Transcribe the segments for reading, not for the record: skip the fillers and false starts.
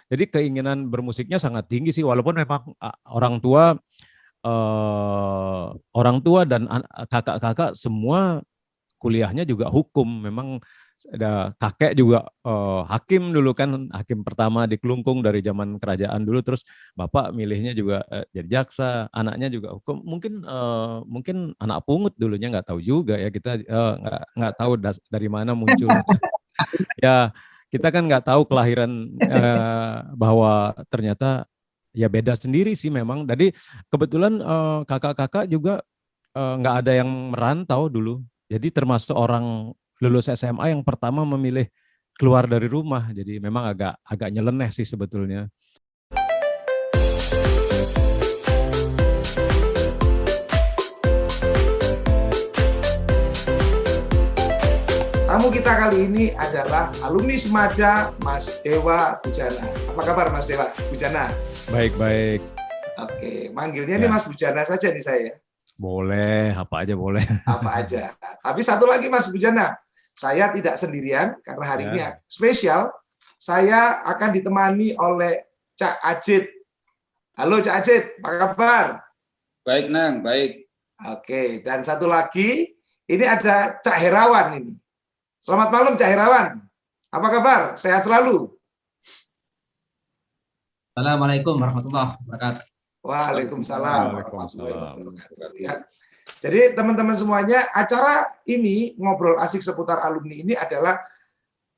Jadi keinginan bermusiknya sangat tinggi sih, walaupun memang orang tua dan kakak-kakak semua kuliahnya juga hukum. Memang ada kakek juga hakim dulu kan, hakim pertama di Kelungkung dari zaman kerajaan dulu, terus bapak milihnya juga jadi jaksa, anaknya juga hukum. Mungkin anak pungut dulunya, nggak tahu juga ya, kita nggak tahu dari mana muncul. Ya kita kan nggak tahu kelahiran bahwa ternyata ya beda sendiri sih memang. Jadi kebetulan kakak-kakak juga nggak ada yang merantau dulu. Jadi termasuk orang lulus SMA yang pertama memilih keluar dari rumah. Jadi memang agak nyeleneh sih sebetulnya. Tamu kita kali ini adalah alumni Semada, Mas Dewa Bujana. Apa kabar Mas Dewa Bujana? Baik. Oke, manggilnya nih Mas Bujana saja nih saya. Boleh, apa aja boleh. Apa aja. Tapi satu lagi Mas Bujana, saya tidak sendirian karena hari ini spesial. Saya akan ditemani oleh Cak Ajit. Halo Cak Ajit, apa kabar? Baik Nang, baik. Oke, dan satu lagi, ini ada Cak Herawan ini. Selamat malam Cak Herawan. Apa kabar? Sehat selalu? Assalamualaikum warahmatullahi wabarakatuh. Waalaikumsalam warahmatullahi wabarakatuh. Ya. Jadi teman-teman semuanya, acara ini ngobrol asik seputar alumni ini adalah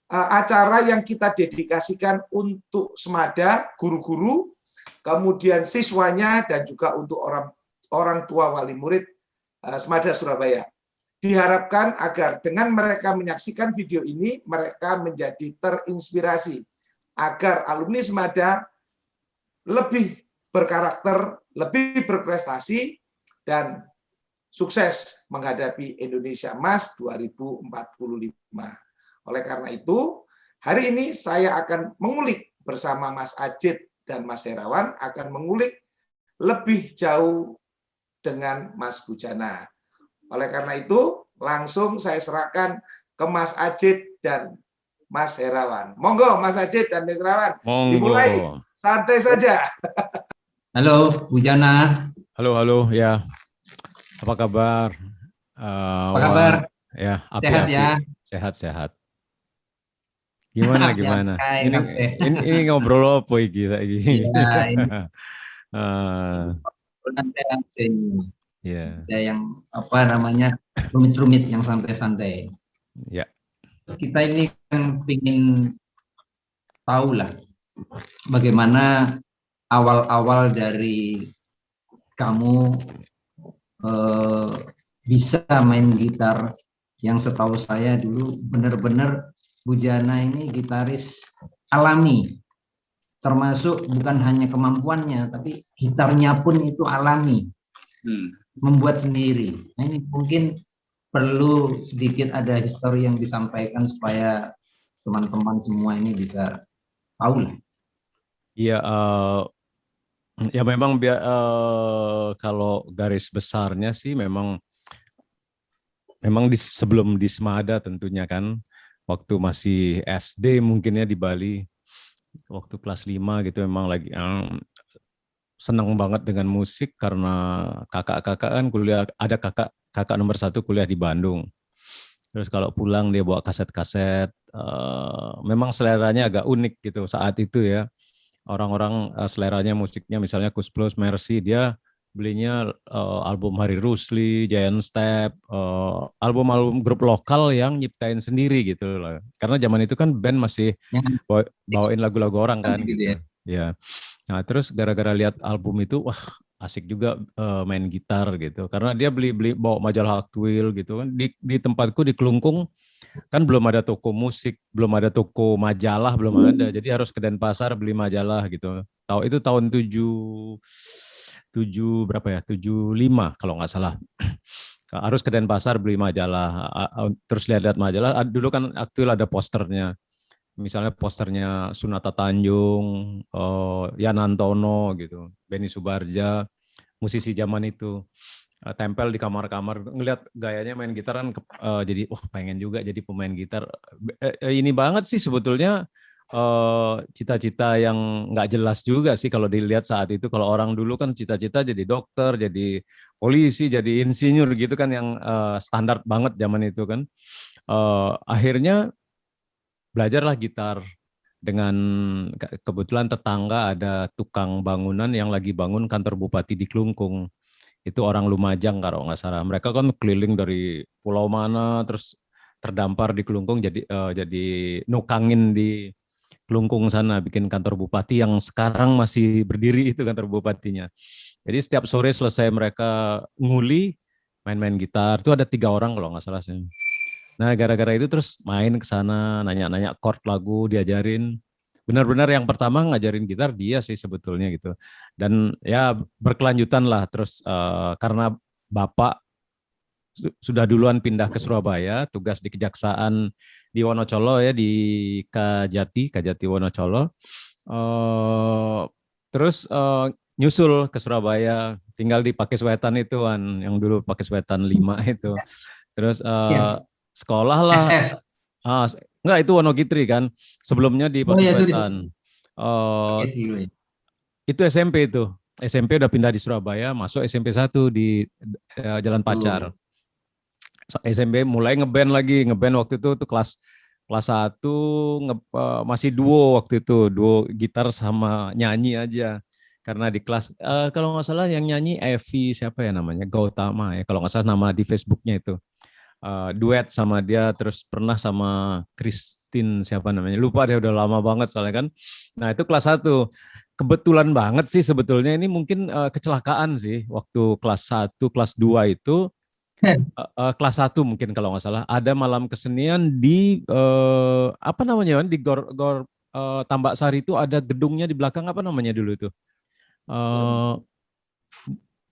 acara yang kita dedikasikan untuk Semada, guru-guru, kemudian siswanya, dan juga untuk orang tua wali murid Semada Surabaya. Diharapkan agar dengan mereka menyaksikan video ini, mereka menjadi terinspirasi agar alumni Semada lebih berkarakter, lebih berprestasi, dan sukses menghadapi Indonesia Emas 2045. Oleh karena itu, hari ini saya akan mengulik bersama Mas Ajit dan Mas Herawan, akan mengulik lebih jauh dengan Mas Bujana. Oleh karena itu, langsung saya serahkan ke Mas Ajit dan Mas Herawan. Monggo Mas Ajit dan Mas Herawan, dimulai santai saja. Halo Bujana. Halo ya. Apa kabar? Apa kabar? Ya, sehat ya. Sehat. Gimana? Ini ngobrol apa iki saiki? Ya, ini. Ya. Ada yang apa namanya rumit-rumit, yang santai-santai. Ya. Kita ini kan ingin tahu lah bagaimana awal-awal dari kamu bisa main gitar. Yang setahu saya dulu benar-benar Bujana ini gitaris alami, termasuk bukan hanya kemampuannya, tapi gitarnya pun itu alami. Membuat sendiri. Nah, ini mungkin perlu sedikit ada histori yang disampaikan supaya teman-teman semua ini bisa tahu lah. Iya, ya memang kalau garis besarnya sih memang sebelum di Semada tentunya kan, waktu masih SD mungkinnya di Bali, waktu kelas 5 gitu memang lagi senang banget dengan musik karena kakak-kakak kan kuliah, ada kakak nomor 1 kuliah di Bandung. Terus kalau pulang dia bawa kaset-kaset, memang seleranya agak unik gitu saat itu ya. Orang-orang seleranya musiknya misalnya Kus Plus, Mercy, dia belinya album Hari Rusli, Giant Step, album-album grup lokal yang nyiptain sendiri gitu loh. Karena zaman itu kan band masih bawain lagu-lagu orang kan gitu. Ya. Nah, terus gara-gara lihat album itu, wah asik juga main gitar gitu. Karena dia beli bawa majalah Hot Wheels gitu kan. Di tempatku di Kelungkung kan belum ada toko musik, belum ada toko majalah, belum ada. Jadi harus ke Denpasar beli majalah gitu. Itu tahun 75 kalau nggak salah. Harus ke Denpasar beli majalah. Terus lihat-lihat majalah. Dulu kan aktual ada posternya. Misalnya posternya Sunata Tanjung, Yan Antono gitu, Benny Subarja, musisi zaman itu. Tempel di kamar-kamar, ngelihat gayanya main gitar kan jadi pengen juga jadi pemain gitar. Ini banget sih sebetulnya cita-cita yang nggak jelas juga sih kalau dilihat saat itu. Kalau orang dulu kan cita-cita jadi dokter, jadi polisi, jadi insinyur gitu kan yang standar banget zaman itu kan. Akhirnya belajarlah gitar dengan kebetulan tetangga ada tukang bangunan yang lagi bangun kantor bupati di Klungkung. Itu orang Lumajang kalau nggak salah. Mereka kan keliling dari pulau mana terus terdampar di Klungkung jadi nukangin di Klungkung sana bikin kantor bupati yang sekarang masih berdiri itu kantor bupatinya. Jadi setiap sore selesai mereka nguli main-main gitar. Itu ada 3 orang kalau nggak salah sih. Nah, gara-gara itu terus main ke sana, nanya-nanya chord lagu, diajarin. Benar-benar yang pertama ngajarin gitar dia sih sebetulnya gitu. Dan ya berkelanjutan lah terus karena Bapak sudah duluan pindah ke Surabaya, tugas di Kejaksaan di Wonocolo ya, di Kajati Wonocolo. Terus nyusul ke Surabaya, tinggal di Pakiswetan itu kan, yang dulu Pakiswetan 5 itu. Terus sekolah lah. SS. Enggak, itu Wonogiri kan. Sebelumnya di Pakiswetan. Itu SMP itu. SMP udah pindah di Surabaya, masuk SMP 1 di Jalan Pacar. SMP mulai ngeband lagi, waktu itu tuh kelas 1 masih duo waktu itu, duo gitar sama nyanyi aja. Karena di kelas kalau nggak salah yang nyanyi Evi siapa ya namanya, Gautama ya kalau nggak salah nama di Facebooknya itu. Duet sama dia, terus pernah sama Christine siapa namanya, lupa deh, udah lama banget soalnya kan. Nah itu kelas 1, kebetulan banget sih sebetulnya ini mungkin kecelakaan sih, waktu kelas 1, kelas 2 itu, kelas 1 mungkin kalau nggak salah, ada malam kesenian di, apa namanya, di Gor Tambak Sari itu ada gedungnya di belakang, apa namanya dulu itu,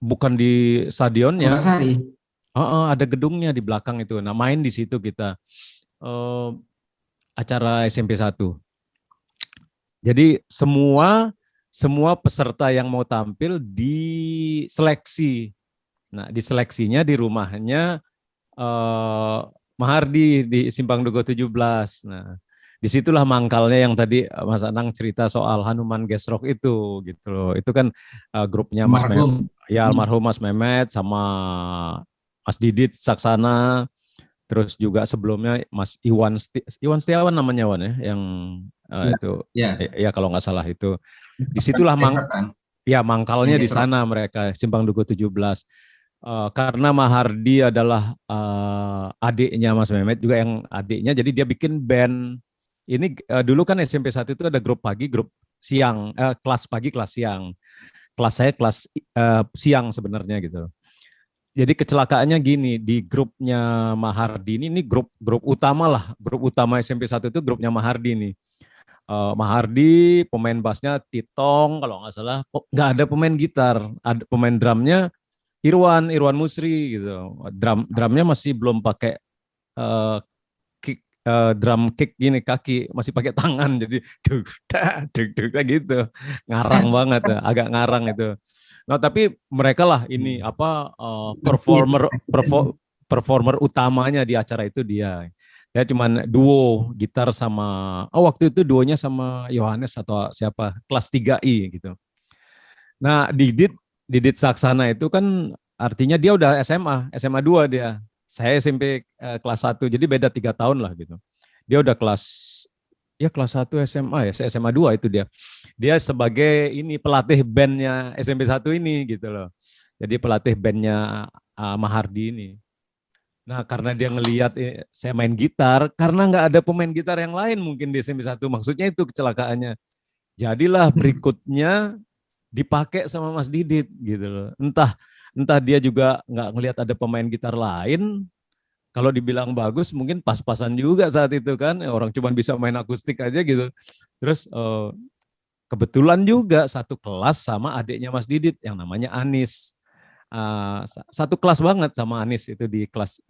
bukan di stadionnya. Ada gedungnya di belakang itu. Nah main di situ kita acara SMP 1. Jadi semua peserta yang mau tampil diseleksi. Nah diseleksinya di rumahnya Mahardi di Simpang Dugo 17. Nah disitulah mangkalnya yang tadi Mas Anang cerita soal Hanuman Gesrok itu gitu loh. Itu kan grupnya Mas Mehmet, ya almarhum Mas Mehmet sama Mas Didit Saksana, terus juga sebelumnya Mas Iwan Setiawan namanya Wan ya, yang itu ya kalau nggak salah itu. Disitulah mangkalnya di sana mereka, Simpang Dugo 17. Karena Mahardi adalah adiknya Mas Mehmet juga yang adiknya, jadi dia bikin band. Ini dulu kan SMP 1 itu ada grup pagi, grup siang, kelas pagi, kelas siang. Kelas saya kelas siang sebenarnya gitu. Jadi kecelakaannya gini, di grupnya Mahardi ini grup utama lah, grup utama SMP 1 itu grupnya Mahardi nih. Mahardi, pemain bassnya Titong kalau nggak salah, nggak ada pemain gitar, ada pemain drumnya Irwan Musri gitu. Drumnya masih belum pakai kick, drum kick gini kaki, masih pakai tangan, jadi duk gitu, ngarang banget, agak ngarang itu. Nah, tapi mereka lah ini performer utamanya di acara itu dia. Ya cuman duo gitar sama waktu itu duonya sama Yohanes atau siapa, kelas 3I gitu. Nah, Didit Saksana itu kan artinya dia udah SMA 2 dia. Saya SMP kelas 1, jadi beda 3 tahun lah gitu. Dia udah kelas 1 SMA ya, saya SMA 2 itu dia. Dia sebagai ini pelatih bandnya SMP 1 ini gitu loh. Jadi pelatih bandnya Mahardi ini. Nah karena dia ngelihat saya main gitar, karena nggak ada pemain gitar yang lain mungkin di SMP 1, maksudnya itu kecelakaannya. Jadilah berikutnya dipakai sama Mas Didit gitu loh. Entah dia juga nggak ngelihat ada pemain gitar lain. Kalau dibilang bagus mungkin pas-pasan juga saat itu kan, orang cuma bisa main akustik aja gitu. Terus kebetulan juga satu kelas sama adiknya Mas Didit yang namanya Anis. Satu kelas banget sama Anis itu di kelas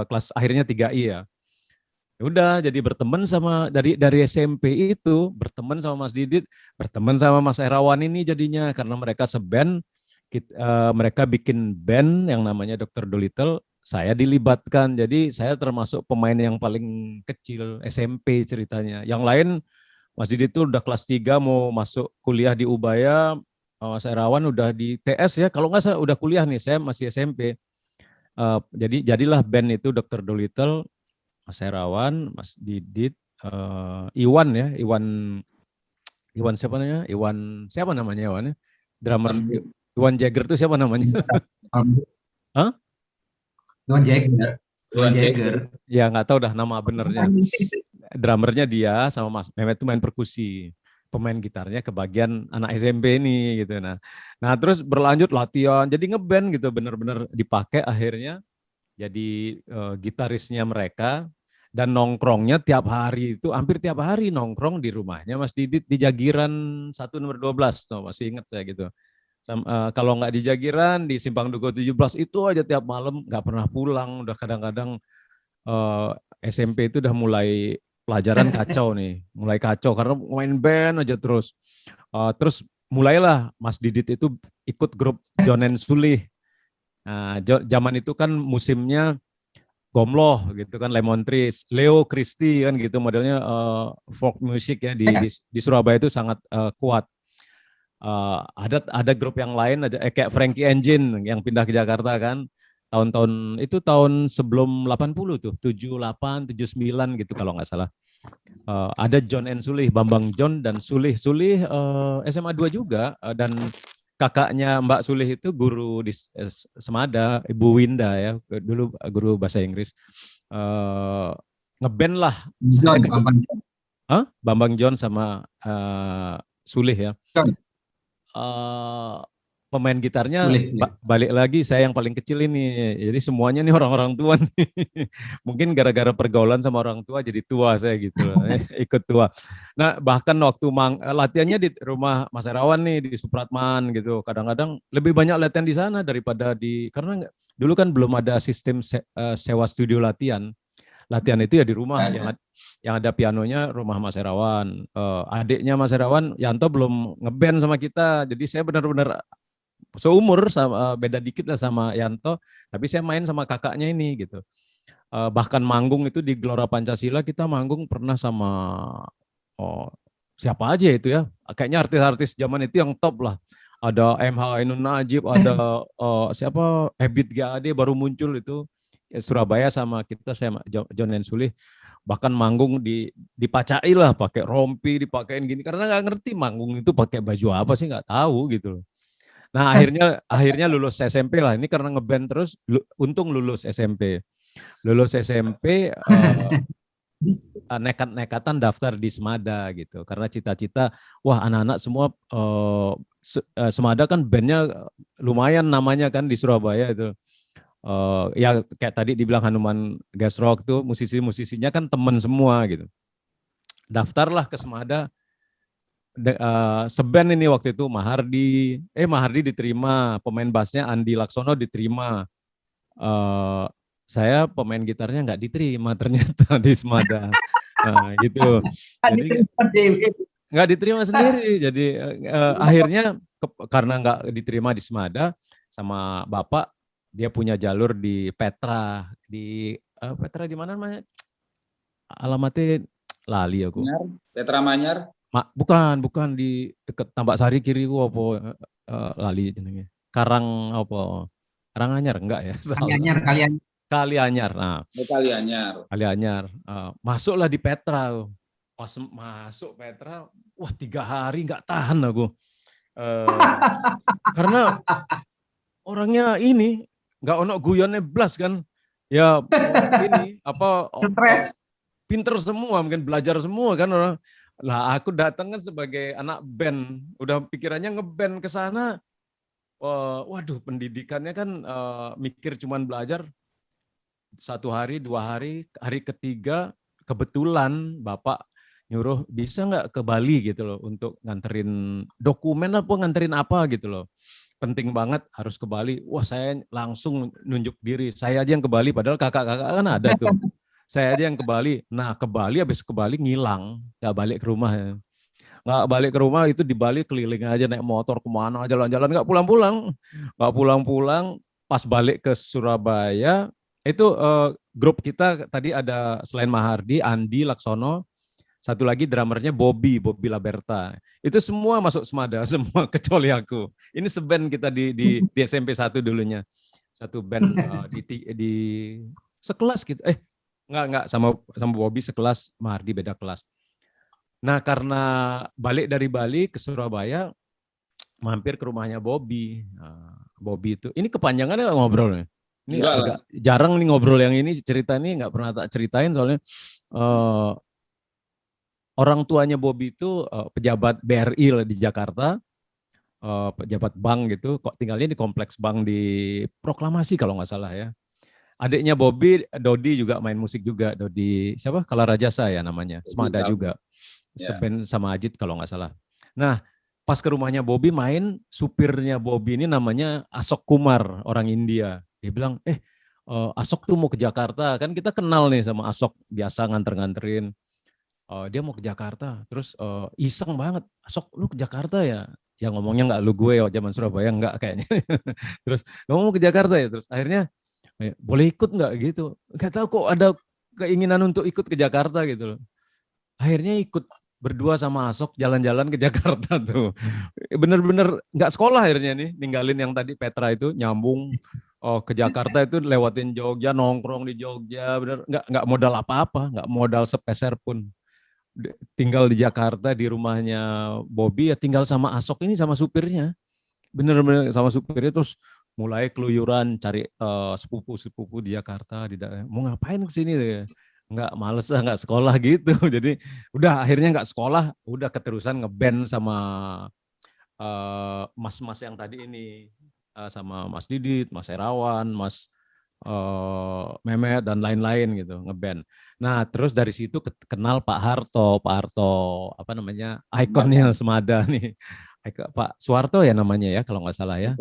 kelas akhirnya 3I ya. Udah jadi berteman sama dari SMP itu, berteman sama Mas Didit, berteman sama Mas Erawan ini jadinya karena mereka seband, mereka bikin band yang namanya Dr. Dolittle saya dilibatkan. Jadi saya termasuk pemain yang paling kecil SMP ceritanya. Yang lain Mas Didit itu udah kelas 3 mau masuk kuliah di Ubaya, Mas Erawan udah di TS ya. Kalau nggak saya udah kuliah nih, saya masih SMP. Jadi jadilah band itu Dr. Dolittle, Mas Erawan, Mas Didit, Iwan ya, Iwan siapa namanya? Siapa namanya Iwan? Drummer Iwan Jagger itu siapa namanya? Hah? Iwan Jagger. Iwan Jagger. Ya nggak tahu dah nama benernya. Drummernya dia sama Mas Mehmet itu main perkusi. Pemain gitarnya kebagian anak SMP ini gitu. Nah terus berlanjut latihan, jadi ngeband gitu, bener-bener dipakai akhirnya jadi gitarisnya mereka. Dan nongkrongnya tiap hari itu, hampir tiap hari nongkrong di rumahnya Mas Didit di Jagiran 1 nomor 12, tuh, masih ingat saya gitu. Kalau nggak di Jagiran, di Simpang Dugo 17 itu aja tiap malam, nggak pernah pulang. Udah kadang-kadang SMP itu udah mulai pelajaran kacau nih, mulai kacau karena main band aja terus. Terus mulailah Mas Didit itu ikut grup John and Sulih. Nah, zaman itu kan musimnya Gomloh gitu kan, Lemon Trees, Leo Christie kan gitu modelnya, folk music ya di Surabaya itu sangat kuat. Ada grup yang lain, ada kayak Frankie Engine yang pindah ke Jakarta kan, tahun-tahun itu tahun sebelum 80 tuh, 78, 79 gitu kalau nggak salah. Ada John and Sulih, Bambang John dan Sulih SMA 2 juga, dan kakaknya Mbak Sulih itu guru di Semada, Ibu Winda ya, dulu guru bahasa Inggris. Ngeband lah. Bambang John sama Sulih ya. Pemain gitarnya balik lagi saya yang paling kecil ini, jadi semuanya nih orang-orang tua nih. Mungkin gara-gara pergaulan sama orang tua jadi tua saya gitu, ikut tua. Nah bahkan waktu latihannya di rumah Mas Erawan nih di Supratman gitu, kadang-kadang lebih banyak latihan di sana daripada karena dulu kan belum ada sistem sewa studio latihan itu ya di rumah, yang ada pianonya rumah Mas Erawan. Adiknya Mas Erawan, Yanto, belum ngeband sama kita, jadi saya benar-benar seumur, beda dikit lah sama Yanto, tapi saya main sama kakaknya ini gitu. Bahkan manggung itu di Gelora Pancasila, kita manggung pernah sama siapa aja itu ya, kayaknya artis-artis zaman itu yang top lah. Ada MH Ainun Najib, ada siapa, Ebit GAD baru muncul itu, Surabaya sama kita, saya John and Sulih. Bahkan manggung dipacai lah, pakai rompi, dipakein gini, karena nggak ngerti manggung itu pakai baju apa sih, nggak tahu gitu loh. Nah akhirnya lulus SMP lah, ini karena ngeband terus, untung lulus SMP. Nekat-nekatan daftar di Semada gitu, karena cita-cita, wah anak-anak semua, Semada kan bandnya lumayan namanya kan di Surabaya itu. Ya kayak tadi dibilang Hanuman Gas Rock tuh, musisi-musisinya kan temen semua gitu. Daftarlah ke Semada, seband ini waktu itu Mahardi diterima, pemain bassnya Andi Laksono diterima. Saya pemain gitarnya nggak diterima ternyata di Semada. Nah, gitu. Jadi nggak diterima sendiri. Jadi akhirnya karena nggak diterima di Semada sama Bapak, dia punya jalur di Petra, Petra di mana namanya? Alamatnya lali aku. Petra Manyar? Bukan di dekat Tambak Sari kiri gua apa, lali jenenge. Karanganyar enggak ya? Kalianyar. Nah, Kalianyar. Masuklah di Petra. Pas masuk Petra, wah 3 hari nggak tahan aku. Karena orangnya ini nggak ono guyonnya blas kan. Ya ini apa, stres. Pinter semua, mungkin belajar semua kan orang. Lah aku datang kan sebagai anak band, udah pikirannya ngeband ke sana. Waduh, pendidikannya kan mikir cuman belajar 1 hari, 2 hari, hari ketiga kebetulan Bapak nyuruh bisa nggak ke Bali gitu loh, untuk nganterin dokumen nganterin apa gitu loh. Penting banget harus ke Bali. Wah, saya langsung nunjuk diri. Saya aja yang ke Bali, padahal kakak-kakak kan ada tuh. Saya aja yang ke Bali. Nah, habis ke Bali ngilang, nggak balik ke rumah ya. Nggak balik ke rumah, itu di Bali keliling aja naik motor kemana, jalan-jalan, nggak pulang-pulang. Pas balik ke Surabaya, Itu grup kita tadi ada selain Mahardi, Andi Laksono, satu lagi drummernya Bobby Laberta. Itu semua masuk Semada, semua kecuali aku. Ini seband kita di SMP 1 dulunya. Satu band di sekelas gitu. Enggak sama Bobby sekelas, Mahardi beda kelas. Nah, karena balik dari Bali ke Surabaya, mampir ke rumahnya Bobby. Bobby itu, ini kepanjangannya ngobrolnya. Ini agak jarang nih ngobrol yang ini, cerita ini nggak pernah tak ceritain soalnya orang tuanya Bobby itu pejabat BRI di Jakarta, pejabat bank gitu, kok tinggalnya di kompleks bank di Proklamasi kalau nggak salah ya. Adiknya Bobby, Dodi juga main musik juga, Dodi siapa? Kalarajasa ya namanya, Semada juga, seband sama Ajit kalau nggak salah. Nah, pas ke rumahnya Bobby main, supirnya Bobby ini namanya Asok Kumar, orang India. Dia bilang, Asok tuh mau ke Jakarta, kan kita kenal nih sama Asok, biasa nganter-nganterin. Dia mau ke Jakarta, terus iseng banget, Asok lu ke Jakarta ya? Ya ngomongnya nggak lu gue, zaman Surabaya nggak kayaknya. Terus kamu mau ke Jakarta ya? Terus akhirnya, boleh ikut nggak gitu? Nggak tahu kok ada keinginan untuk ikut ke Jakarta gitu loh. Akhirnya ikut berdua sama Asok jalan-jalan ke Jakarta tuh. Bener-bener nggak sekolah akhirnya nih, ninggalin yang tadi Petra itu, nyambung ke Jakarta itu lewatin Jogja, nongkrong di Jogja, bener nggak modal apa-apa, nggak modal sepeser pun. Tinggal di Jakarta di rumahnya Bobby ya, tinggal sama Asok ini sama supirnya. Bener-bener sama supirnya, terus mulai keluyuran cari sepupu-sepupu di Jakarta, mau ngapain ke sini ya? Nggak, males lah, nggak sekolah gitu. Jadi udah akhirnya nggak sekolah, udah keterusan ngeband sama mas-mas yang tadi ini, sama Mas Didit, Mas Herawan, Mas Mehmet dan lain-lain gitu, ngeband. Nah terus dari situ kenal Pak Harto apa namanya, ikonnya Semada nih, Pak Suwarto ya namanya ya kalau nggak salah ya.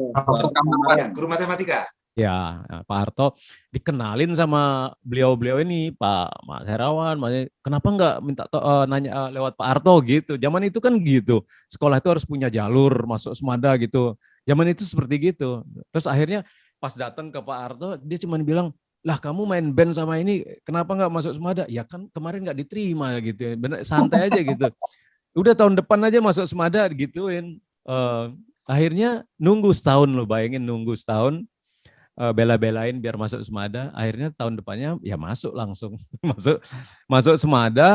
Guru matematika. Ya, Pak Harto dikenalin sama beliau-beliau ini, Pak Mas Herawan, kenapa nggak minta nanya lewat Pak Harto gitu. Zaman itu kan gitu, sekolah itu harus punya jalur masuk Semada gitu. Zaman itu seperti gitu. Terus akhirnya pas datang ke Pak Harto, dia cuma bilang, lah kamu main band sama ini, kenapa nggak masuk Semada? Ya kan kemarin nggak diterima gitu, bener, santai aja gitu. Udah tahun depan aja masuk Semada gituin. Akhirnya nunggu setahun loh, bayangin nunggu setahun. Bela-belain biar masuk Semada, akhirnya tahun depannya ya masuk langsung. masuk Semada,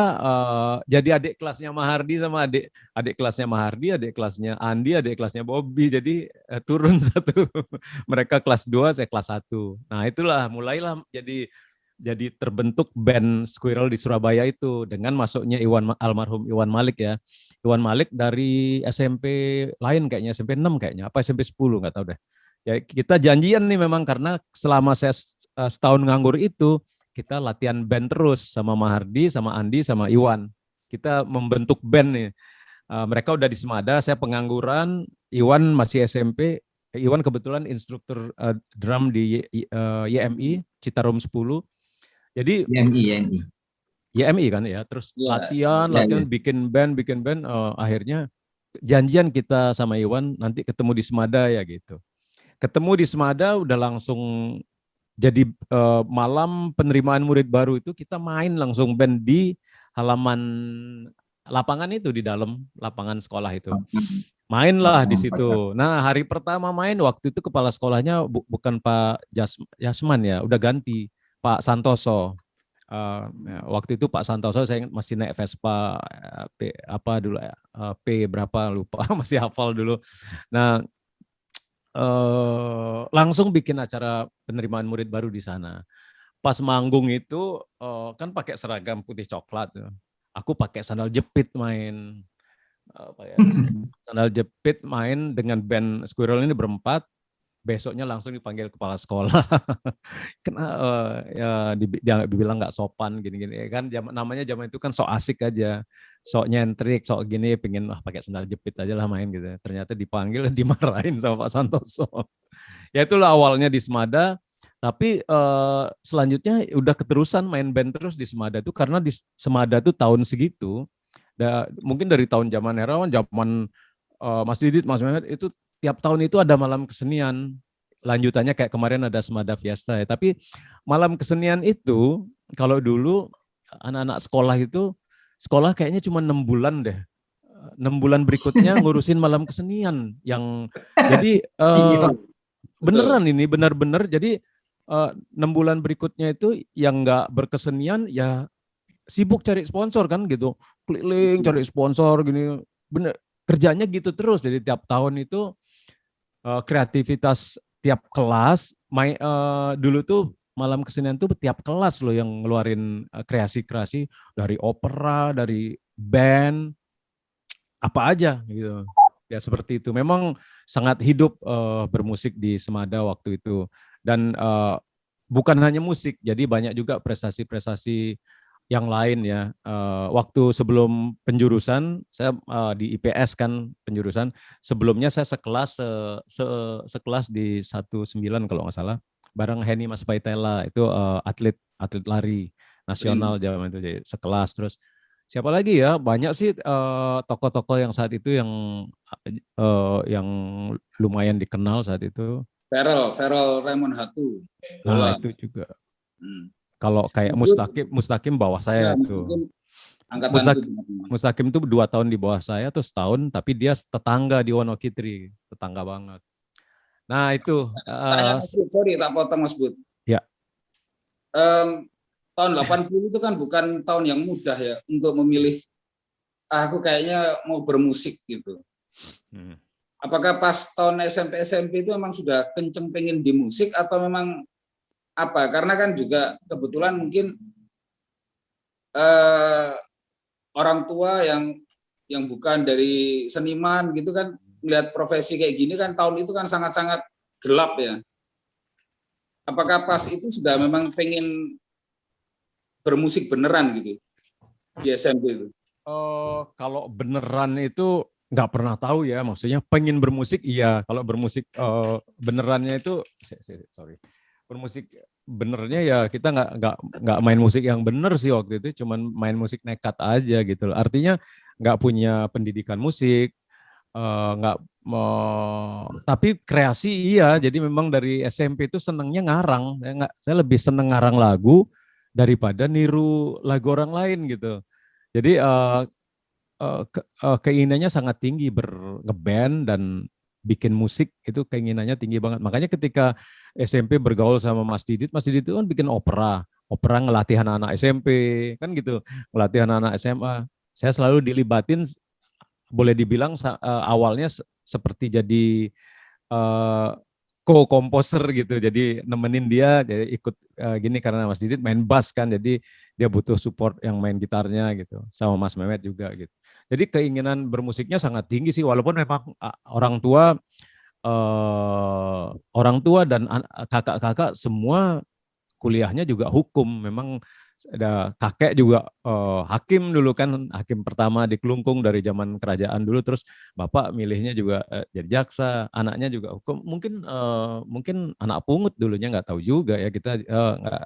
jadi adik kelasnya Mahardi sama adik kelasnya Mahardi, adik kelasnya Andi, adik kelasnya Bobby, jadi turun satu. Mereka kelas 2, saya kelas 1. Nah itulah mulailah jadi terbentuk band Squirrel di Surabaya itu dengan masuknya almarhum Iwan Malik ya. Iwan Malik dari SMP lain kayaknya, SMP 6 kayaknya, apa SMP 10 nggak tahu deh. Ya, kita janjian nih memang karena selama saya setahun nganggur itu kita latihan band terus sama Mahardi, sama Andi, sama Iwan. Kita membentuk band nih. Mereka udah di Semada, saya pengangguran, Iwan masih SMP. Iwan kebetulan instruktur drum di YMI Citarum 10. Jadi YMI kan ya. Terus latihan, bikin band, akhirnya janjian kita sama Iwan nanti ketemu di Semada ya gitu. Ketemu di Semada udah langsung jadi malam penerimaan murid baru itu kita main langsung band di halaman lapangan itu, di dalam lapangan sekolah itu. Mainlah di situ. Nah hari pertama main waktu itu kepala sekolahnya bukan Pak Yasman ya, udah ganti Pak Santoso. Waktu itu Pak Santoso saya masih naik Vespa apa dulu P berapa lupa masih hafal dulu. Nah langsung bikin acara penerimaan murid baru di sana. Pas manggung itu kan pakai seragam putih coklat. Aku pakai sandal jepit main. Sandal jepit main dengan band Squirrel ini berempat. Besoknya langsung dipanggil kepala sekolah. Kena dia dibilang nggak sopan gini-gini kan, namanya zaman itu kan sok asik aja, sok nyentrik, sok gini, pengen pakai sandal jepit aja lah main gitu. Ternyata dipanggil, dimarahin sama Pak Santoso. Ya itulah awalnya di Semada. Tapi selanjutnya udah keterusan main band terus di Semada itu karena di Semada tuh tahun segitu, mungkin dari tahun zaman Herawan, zaman Mas Didit, Mas Mehmet itu tiap tahun itu ada malam kesenian. lanjutannya kayak kemarin ada Semada Fiesta ya. Tapi malam kesenian itu kalau dulu anak-anak sekolah itu sekolah kayaknya cuma 6 bulan deh. 6 bulan berikutnya ngurusin malam kesenian yang jadi beneran ini benar-benar jadi 6 bulan berikutnya itu yang nggak berkesenian ya sibuk cari sponsor kan gitu, keliling cari sponsor gini, bener kerjanya gitu terus. Jadi tiap tahun itu kreativitas tiap kelas, dulu tuh malam kesenian tuh tiap kelas loh yang ngeluarin kreasi-kreasi dari opera, dari band, apa aja gitu. Ya seperti itu. Memang sangat hidup bermusik di Semada waktu itu. Dan bukan hanya musik, jadi banyak juga prestasi-prestasi yang lain ya. Waktu sebelum penjurusan, saya di IPS kan penjurusan. Sebelumnya saya sekelas di 19 kalau nggak salah, bareng Henny Mas Baitela, itu atlet lari nasional zaman itu, jadi sekelas. Terus siapa lagi ya? Banyak sih tokoh-tokoh yang saat itu yang lumayan dikenal saat itu. Feral Raymond Hatu. Nah, itu juga. Kalau kayak Mustaqim bawah saya itu. Mustaqim itu 2 tahun di bawah saya, terus setahun, tapi dia tetangga di Wonokitri, tetangga banget. Nah itu. Sorry tak potong Mas Bud. Ya. Tahun 80 itu kan bukan tahun yang mudah ya untuk memilih. Aku kayaknya mau bermusik gitu. Apakah pas tahun SMP itu memang sudah kenceng pengen di musik atau memang apa? Karena kan juga kebetulan mungkin orang tua yang bukan dari seniman gitu kan, melihat profesi kayak gini kan tahun itu kan sangat-sangat gelap ya. Apakah pas itu sudah memang pengen bermusik beneran gitu di SMP itu? Kalau beneran itu nggak pernah tahu ya, maksudnya pengen bermusik iya, kalau bermusik benerannya itu sorry. Bermusik benernya ya kita nggak main musik yang bener sih waktu itu, cuman main musik nekat aja gitu loh. Artinya nggak punya pendidikan musik, tapi kreasi iya. Jadi memang dari SMP itu senengnya ngarang. Saya lebih seneng ngarang lagu daripada niru lagu orang lain gitu. Jadi keinginannya sangat tinggi ngeband dan bikin musik, itu keinginannya tinggi banget. Makanya ketika SMP bergaul sama Mas Didit itu kan bikin opera ngelatih anak-anak SMP, kan gitu, ngelatih anak-anak SMA. Saya selalu dilibatin, boleh dibilang awalnya seperti jadi co-komposer gitu, jadi nemenin dia, jadi ikut gini karena Mas Didit main bass kan, jadi dia butuh support yang main gitarnya gitu, sama Mas Mehmet juga gitu. Jadi keinginan bermusiknya sangat tinggi sih, walaupun memang orang tua dan kakak-kakak semua kuliahnya juga hukum. Memang ada kakek juga hakim dulu kan, hakim pertama di Kelungkung dari zaman kerajaan dulu, terus bapak milihnya juga jadi jaksa, anaknya juga hukum. Mungkin anak pungut dulunya, nggak tahu juga ya, kita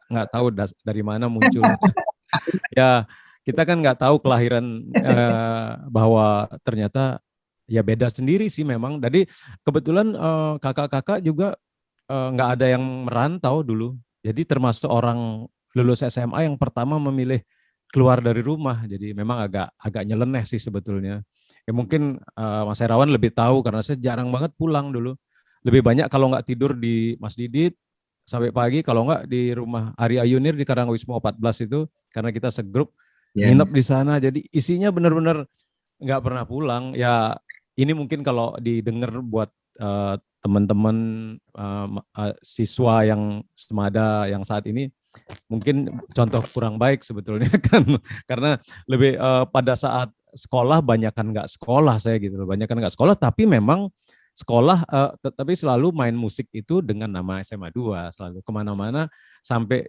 nggak tahu dari mana munculnya. Ya kita kan nggak tahu kelahiran bahwa ternyata ya beda sendiri sih memang. Jadi kebetulan kakak-kakak juga nggak ada yang merantau dulu. Jadi termasuk orang lulus SMA yang pertama memilih keluar dari rumah. Jadi memang agak nyeleneh sih sebetulnya. Ya mungkin Mas Herawan lebih tahu karena saya jarang banget pulang dulu. Lebih banyak kalau nggak tidur di Mas Didit sampai pagi, kalau nggak di rumah Ari Ayunir di Karangwismo 14 itu, karena kita segrup nginep di sana. Jadi isinya benar-benar nggak pernah pulang. Ya ini mungkin kalau didengar buat teman-teman siswa yang Semada yang saat ini, mungkin contoh kurang baik sebetulnya kan, karena lebih pada saat sekolah banyakan nggak sekolah saya gitu loh, banyakan nggak sekolah, tapi memang sekolah tetapi selalu main musik itu dengan nama SMA 2, selalu kemana-mana, sampai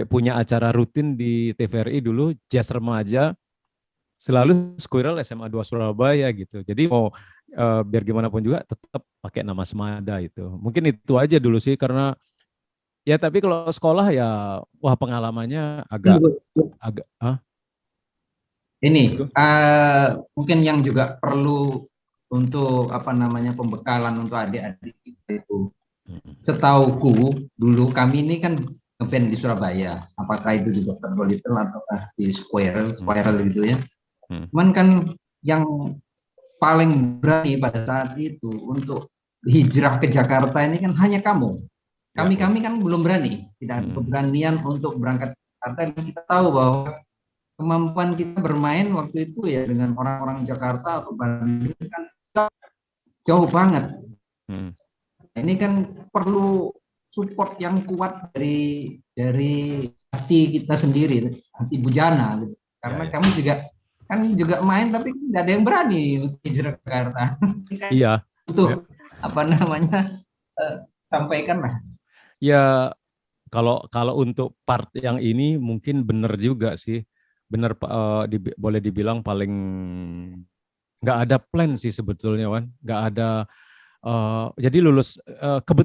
punya acara rutin di TVRI dulu, jazz remaja, selalu Squirrel SMA 2 Surabaya gitu. Jadi mau biar gimana pun juga tetap pakai nama Semada itu. Mungkin itu aja dulu sih, karena ya tapi kalau sekolah ya wah pengalamannya agak ini mungkin yang juga perlu untuk pembekalan untuk adik-adik itu. Setauku dulu kami ini kan ngeband di Surabaya, apakah itu di Dr. Dolittle ataukah di Spiral gitu ya. Cuman kan yang paling berani pada saat itu untuk hijrah ke Jakarta ini kan hanya kamu. Kami kan belum berani, tidak ada keberanian untuk berangkat ke Jakarta. Dan kita tahu bahwa kemampuan kita bermain waktu itu ya dengan orang-orang Jakarta atau Bandung kan jauh banget. Ini kan perlu support yang kuat dari hati kita sendiri, hati Bujana gitu. Karena kamu juga main tapi tidak ada yang berani untuk hijrah ke Jakarta. Iya. Itu apa namanya? Sampaikan lah. Ya kalau untuk part yang ini mungkin benar juga sih. Benar boleh dibilang paling nggak ada plan sih sebetulnya, Wan. Nggak ada. Jadi lulus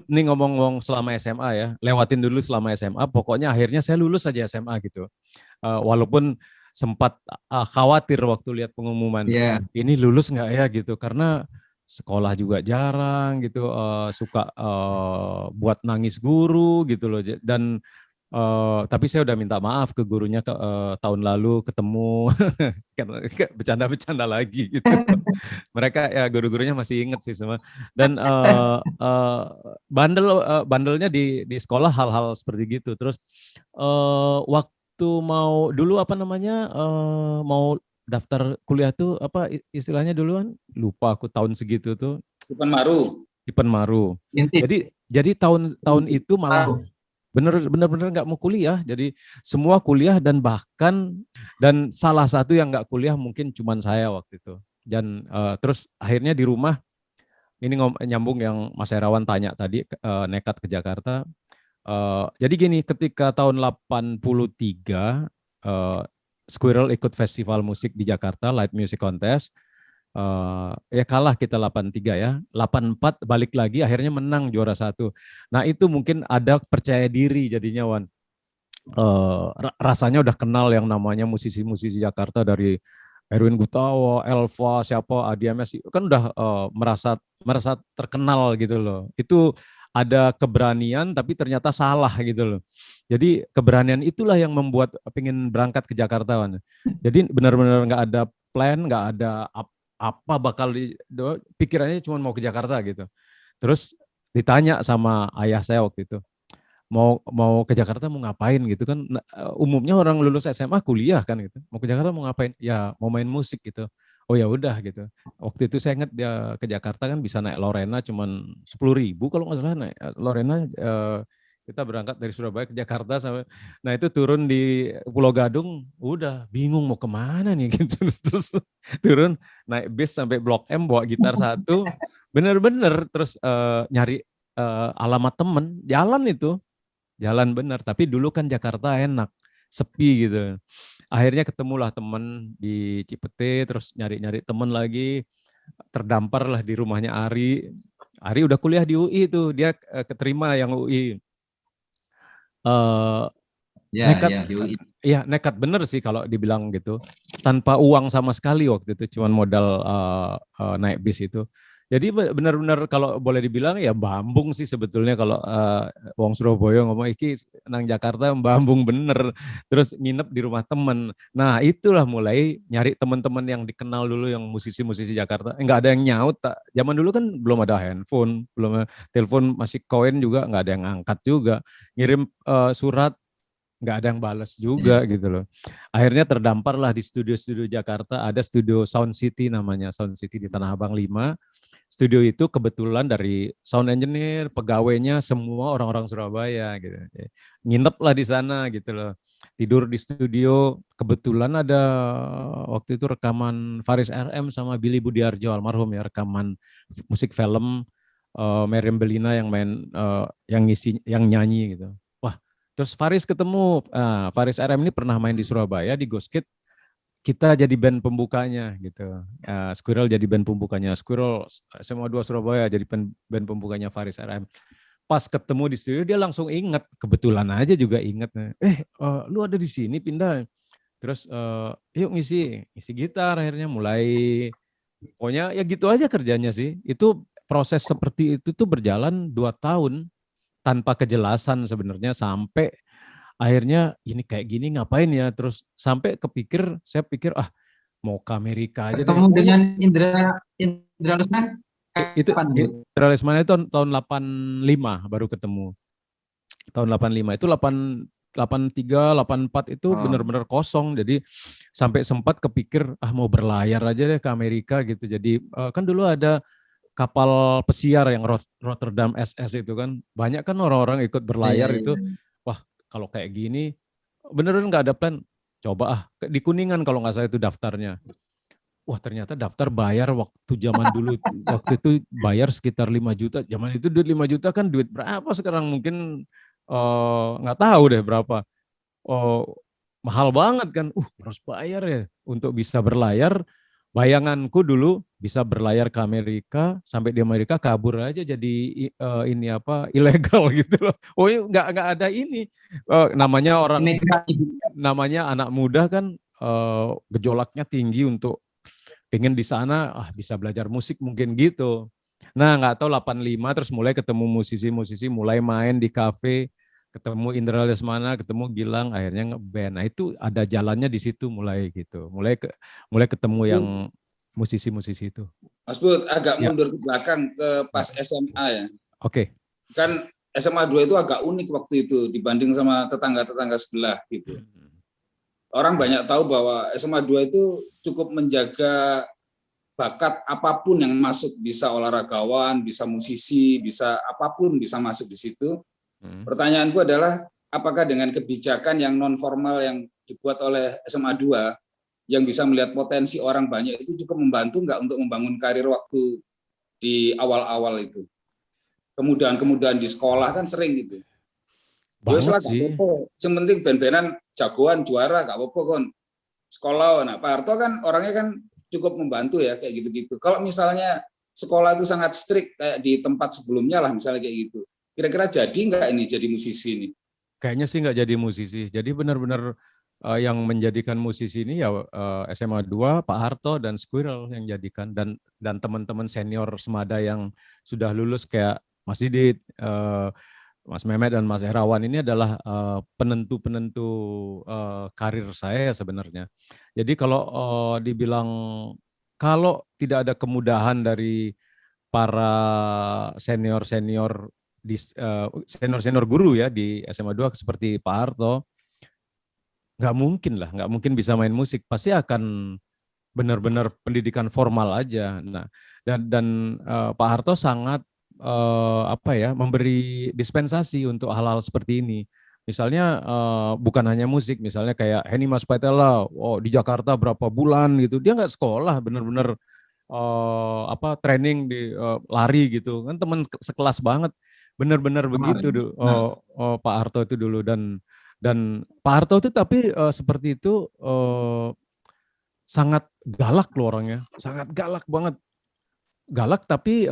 nih ngomong-ngomong selama SMA ya, lewatin dulu selama SMA. Pokoknya akhirnya saya lulus aja SMA gitu. Walaupun sempat khawatir waktu lihat pengumuman, ini lulus nggak ya gitu, karena sekolah juga jarang gitu, suka buat nangis guru gitu loh. Dan tapi saya udah minta maaf ke gurunya tahun lalu ketemu karena bercanda-bercanda lagi gitu. Mereka ya guru-gurunya masih inget sih semua. Dan bandelnya di sekolah hal-hal seperti gitu. Terus waktu mau dulu apa namanya mau daftar kuliah tuh apa istilahnya duluan, lupa aku tahun segitu tuh. Sipenmaru. Jadi tahun itu malah bener-bener nggak mau kuliah, jadi semua kuliah dan salah satu yang nggak kuliah mungkin cuman saya waktu itu. Dan terus akhirnya di rumah ini nyambung yang Mas Herawan tanya tadi, nekat ke Jakarta. Jadi gini, ketika tahun 83 Squirrel ikut festival musik di Jakarta, Light Music Contest. Ya kalah kita 83 ya, 84 balik lagi akhirnya menang juara 1. Nah itu mungkin ada percaya diri jadinya, Wan. Rasanya udah kenal yang namanya musisi-musisi Jakarta dari Erwin Gutawa, Elva, siapa, Adi MS, kan udah merasa terkenal gitu loh. Itu ada keberanian tapi ternyata salah gitu loh. Jadi keberanian itulah yang membuat pengen berangkat ke Jakarta, Wan. Jadi benar-benar nggak ada plan, nggak ada apa bakal pikirannya cuma mau ke Jakarta gitu. Terus ditanya sama ayah saya waktu itu, mau ke Jakarta mau ngapain gitu kan. Umumnya orang lulus SMA kuliah kan gitu. Mau ke Jakarta mau ngapain? Ya mau main musik gitu. Oh ya udah gitu. Waktu itu saya ingat dia ke Jakarta kan bisa naik Lorena cuman 10.000 kalau nggak salah, naik Lorena. Kita berangkat dari Surabaya ke Jakarta sampai, nah itu turun di Pulau Gadung, udah bingung mau kemana nih gitu. Terus turun naik bis sampai Blok M bawa gitar satu, bener-bener terus nyari alamat temen, jalan bener. Tapi dulu kan Jakarta enak, sepi gitu. Akhirnya ketemulah temen di Cipete, terus nyari-nyari temen lagi, terdampar lah di rumahnya Ari. Ari udah kuliah di UI tuh, dia keterima yang UI. Nekat bener sih kalau dibilang gitu, tanpa uang sama sekali waktu itu, cuman modal naik bis itu. Jadi benar-benar kalau boleh dibilang ya bambung sih sebetulnya kalau wong Surabaya ngomong iki nang Jakarta bambung bener. Terus nginep di rumah temen. Nah itulah mulai nyari teman-teman yang dikenal dulu yang musisi-musisi Jakarta. Enggak ada yang nyaut. Zaman dulu kan belum ada handphone, belum telepon masih koin juga, nggak ada yang angkat juga. Ngirim surat nggak ada yang balas juga gitu loh. Akhirnya terdamparlah di studio-studio Jakarta, ada studio Sound City namanya, Sound City di Tanah Abang 5. Studio itu kebetulan dari sound engineer, pegawainya semua orang-orang Surabaya gitu. Nginep lah di sana gitu loh. Tidur di studio, kebetulan ada waktu itu rekaman Faris RM sama Billy Budiarjo almarhum ya, rekaman musik film Meriam Belina yang main yang nyanyi gitu. Terus Faris ketemu, Faris RM ini pernah main di Surabaya, di Ghost Kid, kita jadi band pembukanya gitu. Squirrel jadi band pembukanya, Squirrel SMA 2 Surabaya jadi band pembukanya Faris RM. Pas ketemu di studio dia langsung inget, kebetulan aja juga inget, lu ada di sini pindah. Terus yuk ngisi gitar, akhirnya mulai, pokoknya ya gitu aja kerjanya sih. Itu proses seperti itu tuh berjalan 2 tahun. tanpa kejelasan sebenarnya, sampai akhirnya ini kayak gini ngapain ya, terus sampai saya pikir mau ke Amerika aja deh. Ketemu dengan Indra Lesmana Itu kapan, Bu? Indra Lesmana itu tahun 85 baru ketemu. Tahun 85 itu 83, 84 itu benar-benar kosong. Jadi sampai sempat kepikir mau berlayar aja deh ke Amerika gitu. Jadi kan dulu ada kapal pesiar yang Rotterdam SS itu kan. Banyak kan orang-orang ikut berlayar itu. Wah, kalau kayak gini beneran nggak ada plan. Coba di Kuningan kalau nggak salah itu daftarnya. Wah, ternyata daftar bayar waktu zaman dulu. Waktu itu bayar sekitar 5 juta. Zaman itu duit 5 juta kan duit berapa sekarang, mungkin nggak tahu deh berapa. Mahal banget kan. Harus bayar ya untuk bisa berlayar. Bayanganku dulu bisa berlayar ke Amerika, sampai di Amerika kabur aja jadi ilegal gitu loh. Nggak ada ini. Namanya namanya anak muda kan, gejolaknya tinggi untuk pengen di sana bisa belajar musik mungkin gitu. Nah, nggak tahu 85 terus mulai ketemu musisi-musisi, mulai main di kafe, ketemu Indra Lesmana, ketemu Gilang, akhirnya ngeband. Nah, itu ada jalannya di situ mulai gitu. Mulai ketemu yang musisi-musisi itu. Mas Bud, agak mundur ke belakang ke pas SMA ya. Oke. Kan SMA 2 itu agak unik waktu itu dibanding sama tetangga-tetangga sebelah gitu. Orang banyak tahu bahwa SMA 2 itu cukup menjaga bakat apapun yang masuk, bisa olahragawan, bisa musisi, bisa apapun bisa masuk di situ. Pertanyaanku adalah, apakah dengan kebijakan yang non formal yang dibuat oleh SMA 2 yang bisa melihat potensi orang banyak itu cukup membantu nggak untuk membangun karir waktu di awal-awal itu? Kemudahan-kemudahan di sekolah kan sering gitu. Banget sih. Yang penting ben-benan jagoan juara gak apa-apa kon. Sekolah, nah Pak Harto kan orangnya kan cukup membantu ya kayak gitu-gitu. Kalau misalnya sekolah itu sangat strict kayak di tempat sebelumnya lah misalnya kayak gitu. Kira-kira jadi nggak ini jadi musisi ini? Kayaknya sih nggak jadi musisi. Jadi benar-benar yang menjadikan musisi ini ya SMA 2, Pak Harto dan Squirrel yang jadikan, dan teman-teman senior semada yang sudah lulus kayak Mas Didit, Mas Mehmet dan Mas Herawan ini adalah penentu-penentu karir saya sebenarnya. Jadi kalau dibilang kalau tidak ada kemudahan dari para senior-senior senior guru ya di SMA 2 seperti Pak Harto, nggak mungkin bisa main musik, pasti akan benar-benar pendidikan formal aja. Nah, dan Pak Harto sangat memberi dispensasi untuk hal-hal seperti ini. Misalnya bukan hanya musik, misalnya kayak Henny Mas Patella, di Jakarta berapa bulan gitu, dia nggak sekolah, benar-benar training di lari gitu, kan teman sekelas banget, benar-benar begitu dulu. Pak Harto itu dulu, dan Pak Harto itu tapi seperti itu sangat galak loh orangnya, sangat galak banget, galak tapi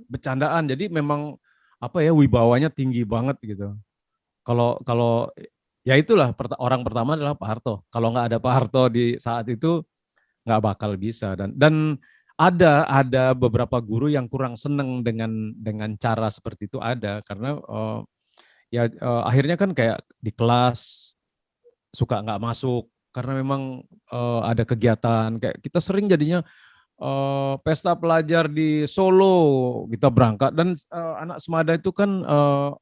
bercandaan. Jadi memang wibawanya tinggi banget gitu. Kalau ya itulah orang pertama adalah Pak Harto. Kalau nggak ada Pak Harto di saat itu nggak bakal bisa. Dan ada beberapa guru yang kurang seneng dengan cara seperti itu, ada karena akhirnya kan kayak di kelas suka nggak masuk karena memang ada kegiatan kayak kita sering jadinya pesta pelajar di Solo, kita berangkat, dan anak semada itu kan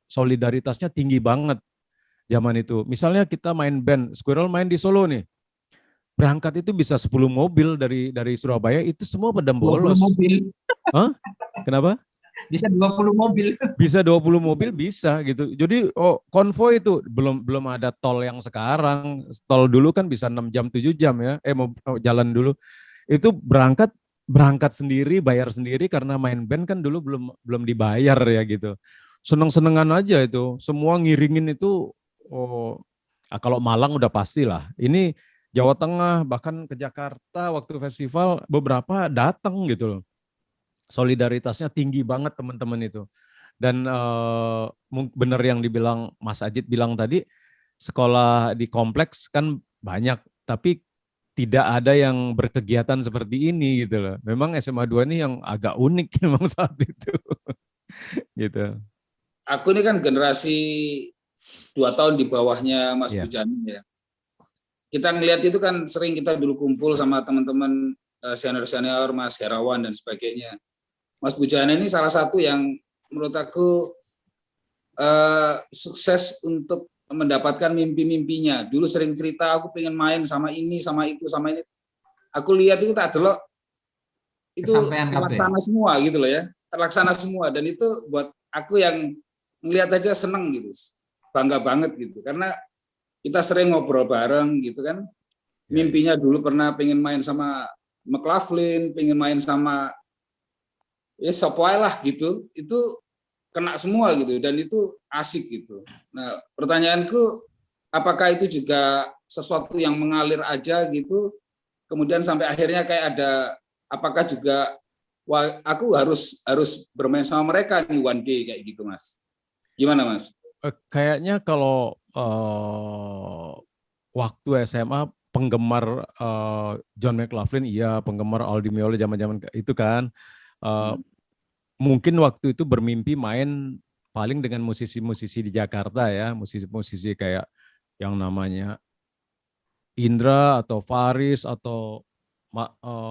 solidaritasnya tinggi banget zaman itu. Misalnya kita main band, Squirrel main di Solo nih, berangkat itu bisa 10 mobil dari Surabaya, itu semua pada bolos. 20 mobil. Hah? Kenapa? Bisa 20 mobil. Bisa 20 mobil bisa gitu. Jadi konvoi itu belum ada tol yang sekarang. Tol dulu kan bisa 6 jam 7 jam ya. Mau jalan dulu. Itu berangkat sendiri, bayar sendiri karena main band kan dulu belum dibayar ya gitu. Seneng-senengan aja itu. Semua ngiringin itu kalau Malang udah pastilah. Ini Jawa Tengah bahkan ke Jakarta waktu festival beberapa datang gitu loh. Solidaritasnya tinggi banget teman-teman itu. Dan benar yang dibilang Mas Ajit bilang tadi, sekolah di kompleks kan banyak, tapi tidak ada yang berkegiatan seperti ini gitu loh. Memang SMA 2 ini yang agak unik memang saat itu. Gitu. aku ini kan generasi 2 tahun di bawahnya Mas Bujana ya. Kita ngelihat itu kan sering kita dulu kumpul sama teman-teman senior-senior, Mas Herawan dan sebagainya. Mas Bujana ini salah satu yang menurut aku sukses untuk mendapatkan mimpi-mimpinya. Dulu sering cerita, aku pengen main sama ini, sama itu, sama ini. Aku lihat itu tak delok, itu terlaksana semua gitu loh ya, terlaksana semua. Dan itu buat aku yang melihat aja seneng gitu, bangga banget gitu. Karena kita sering ngobrol bareng gitu kan. Mimpinya dulu pernah pengen main sama McLaughlin, pengen main sama Sopoy lah gitu. Itu kena semua gitu dan itu asik gitu. Nah, pertanyaanku, apakah itu juga sesuatu yang mengalir aja gitu, kemudian sampai akhirnya kayak ada, apakah juga wah, aku harus bermain sama mereka nih one day kayak gitu, Mas? Gimana, Mas? Kayaknya kalau waktu SMA penggemar John McLaughlin, iya, penggemar Aldi Meola zaman-zaman itu kan. Mungkin waktu itu bermimpi main paling dengan musisi-musisi di Jakarta ya, musisi-musisi kayak yang namanya Indra atau Faris atau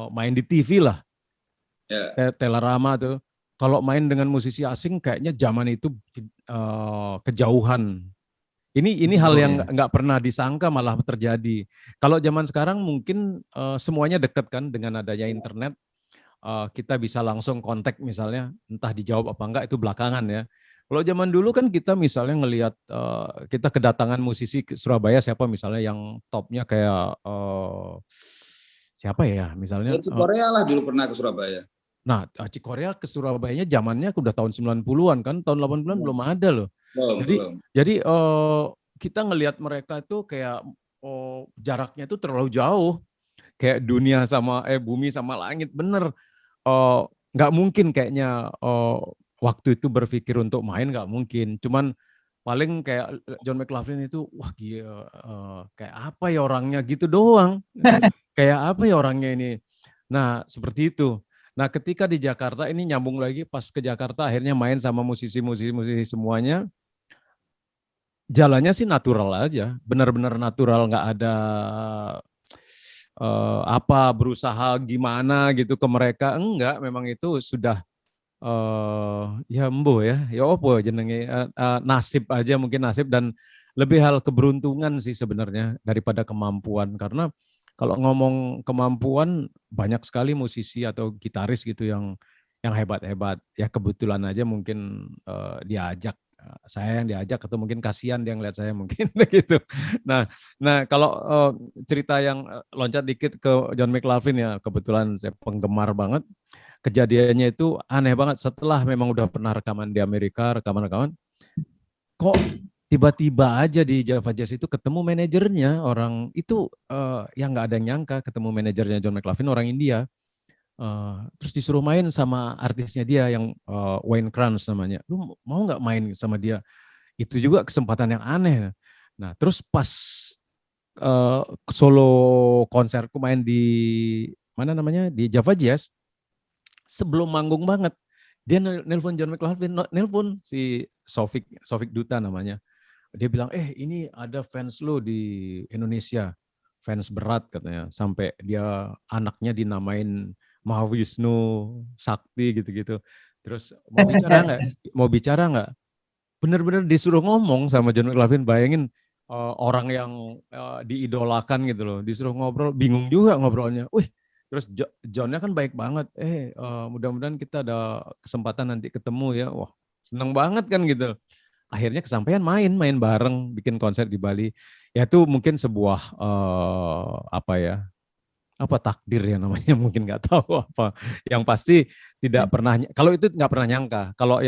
main di TV lah, Telerama tuh. Kalau main dengan musisi asing kayaknya zaman itu kejauhan. Ini hal yang nggak pernah disangka malah terjadi. Kalau zaman sekarang mungkin semuanya dekat kan dengan adanya internet. Kita bisa langsung kontak misalnya, entah dijawab apa enggak itu belakangan ya. Kalau zaman dulu kan kita misalnya ngelihat kita kedatangan musisi ke Surabaya, siapa misalnya yang topnya kayak siapa ya misalnya. Korea lah dulu pernah ke Surabaya. Nah, Korea ke Surabayanya zamannya udah tahun 90-an kan, tahun 80-an belum ada loh. Jadi kita ngelihat mereka itu kayak jaraknya itu terlalu jauh. Kayak dunia sama bumi sama langit, bener. Nggak mungkin kayaknya waktu itu berpikir untuk main, nggak mungkin. Cuman paling kayak John McLaughlin itu, wah gila, kayak apa ya orangnya gitu doang. Kayak apa ya orangnya ini. Nah seperti itu. Nah ketika di Jakarta ini nyambung lagi, pas ke Jakarta akhirnya main sama musisi-musisi semuanya. Jalannya sih natural aja, benar-benar natural, nggak ada berusaha gimana gitu ke mereka, enggak, memang itu sudah ya embo ya opo jenenge nasib aja, mungkin nasib, dan lebih hal keberuntungan sih sebenarnya daripada kemampuan. Karena kalau ngomong kemampuan banyak sekali musisi atau gitaris gitu yang hebat-hebat ya, kebetulan aja mungkin diajak, saya yang diajak atau mungkin kasihan dia ngeliat saya mungkin gitu. Nah kalau cerita yang loncat dikit ke John McLaughlin ya, kebetulan saya penggemar banget. Kejadiannya itu aneh banget, setelah memang udah pernah rekaman di Amerika, rekaman kok tiba-tiba aja di Java Jazz itu ketemu manajernya, orang itu yang nggak ada yang nyangka ketemu manajernya John McLaughlin, orang India. Terus disuruh main sama artisnya dia yang Wayne Krantz namanya. Lu mau nggak main sama dia? Itu juga kesempatan yang aneh. Nah terus pas solo konserku main di mana namanya, di Java Jazz, sebelum manggung banget dia nelpon John McLaughlin, nelpon si Sofik Duta namanya. Dia bilang, ini ada fans lo di Indonesia, fans berat katanya, sampai dia anaknya dinamain Mahawisnu Sakti gitu-gitu. Terus mau bicara nggak? Bener-bener disuruh ngomong sama John McLaughlin. Bayangin orang yang diidolakan gitu loh, disuruh ngobrol, bingung juga ngobrolnya. Terus Johnnya kan baik banget. Mudah-mudahan kita ada kesempatan nanti ketemu ya. Wah, seneng banget kan gitu. Akhirnya kesampaian main bareng, bikin konser di Bali. Ya itu mungkin sebuah takdir ya namanya, mungkin nggak tahu apa. Yang pasti tidak pernah, kalau itu nggak pernah nyangka. Kalau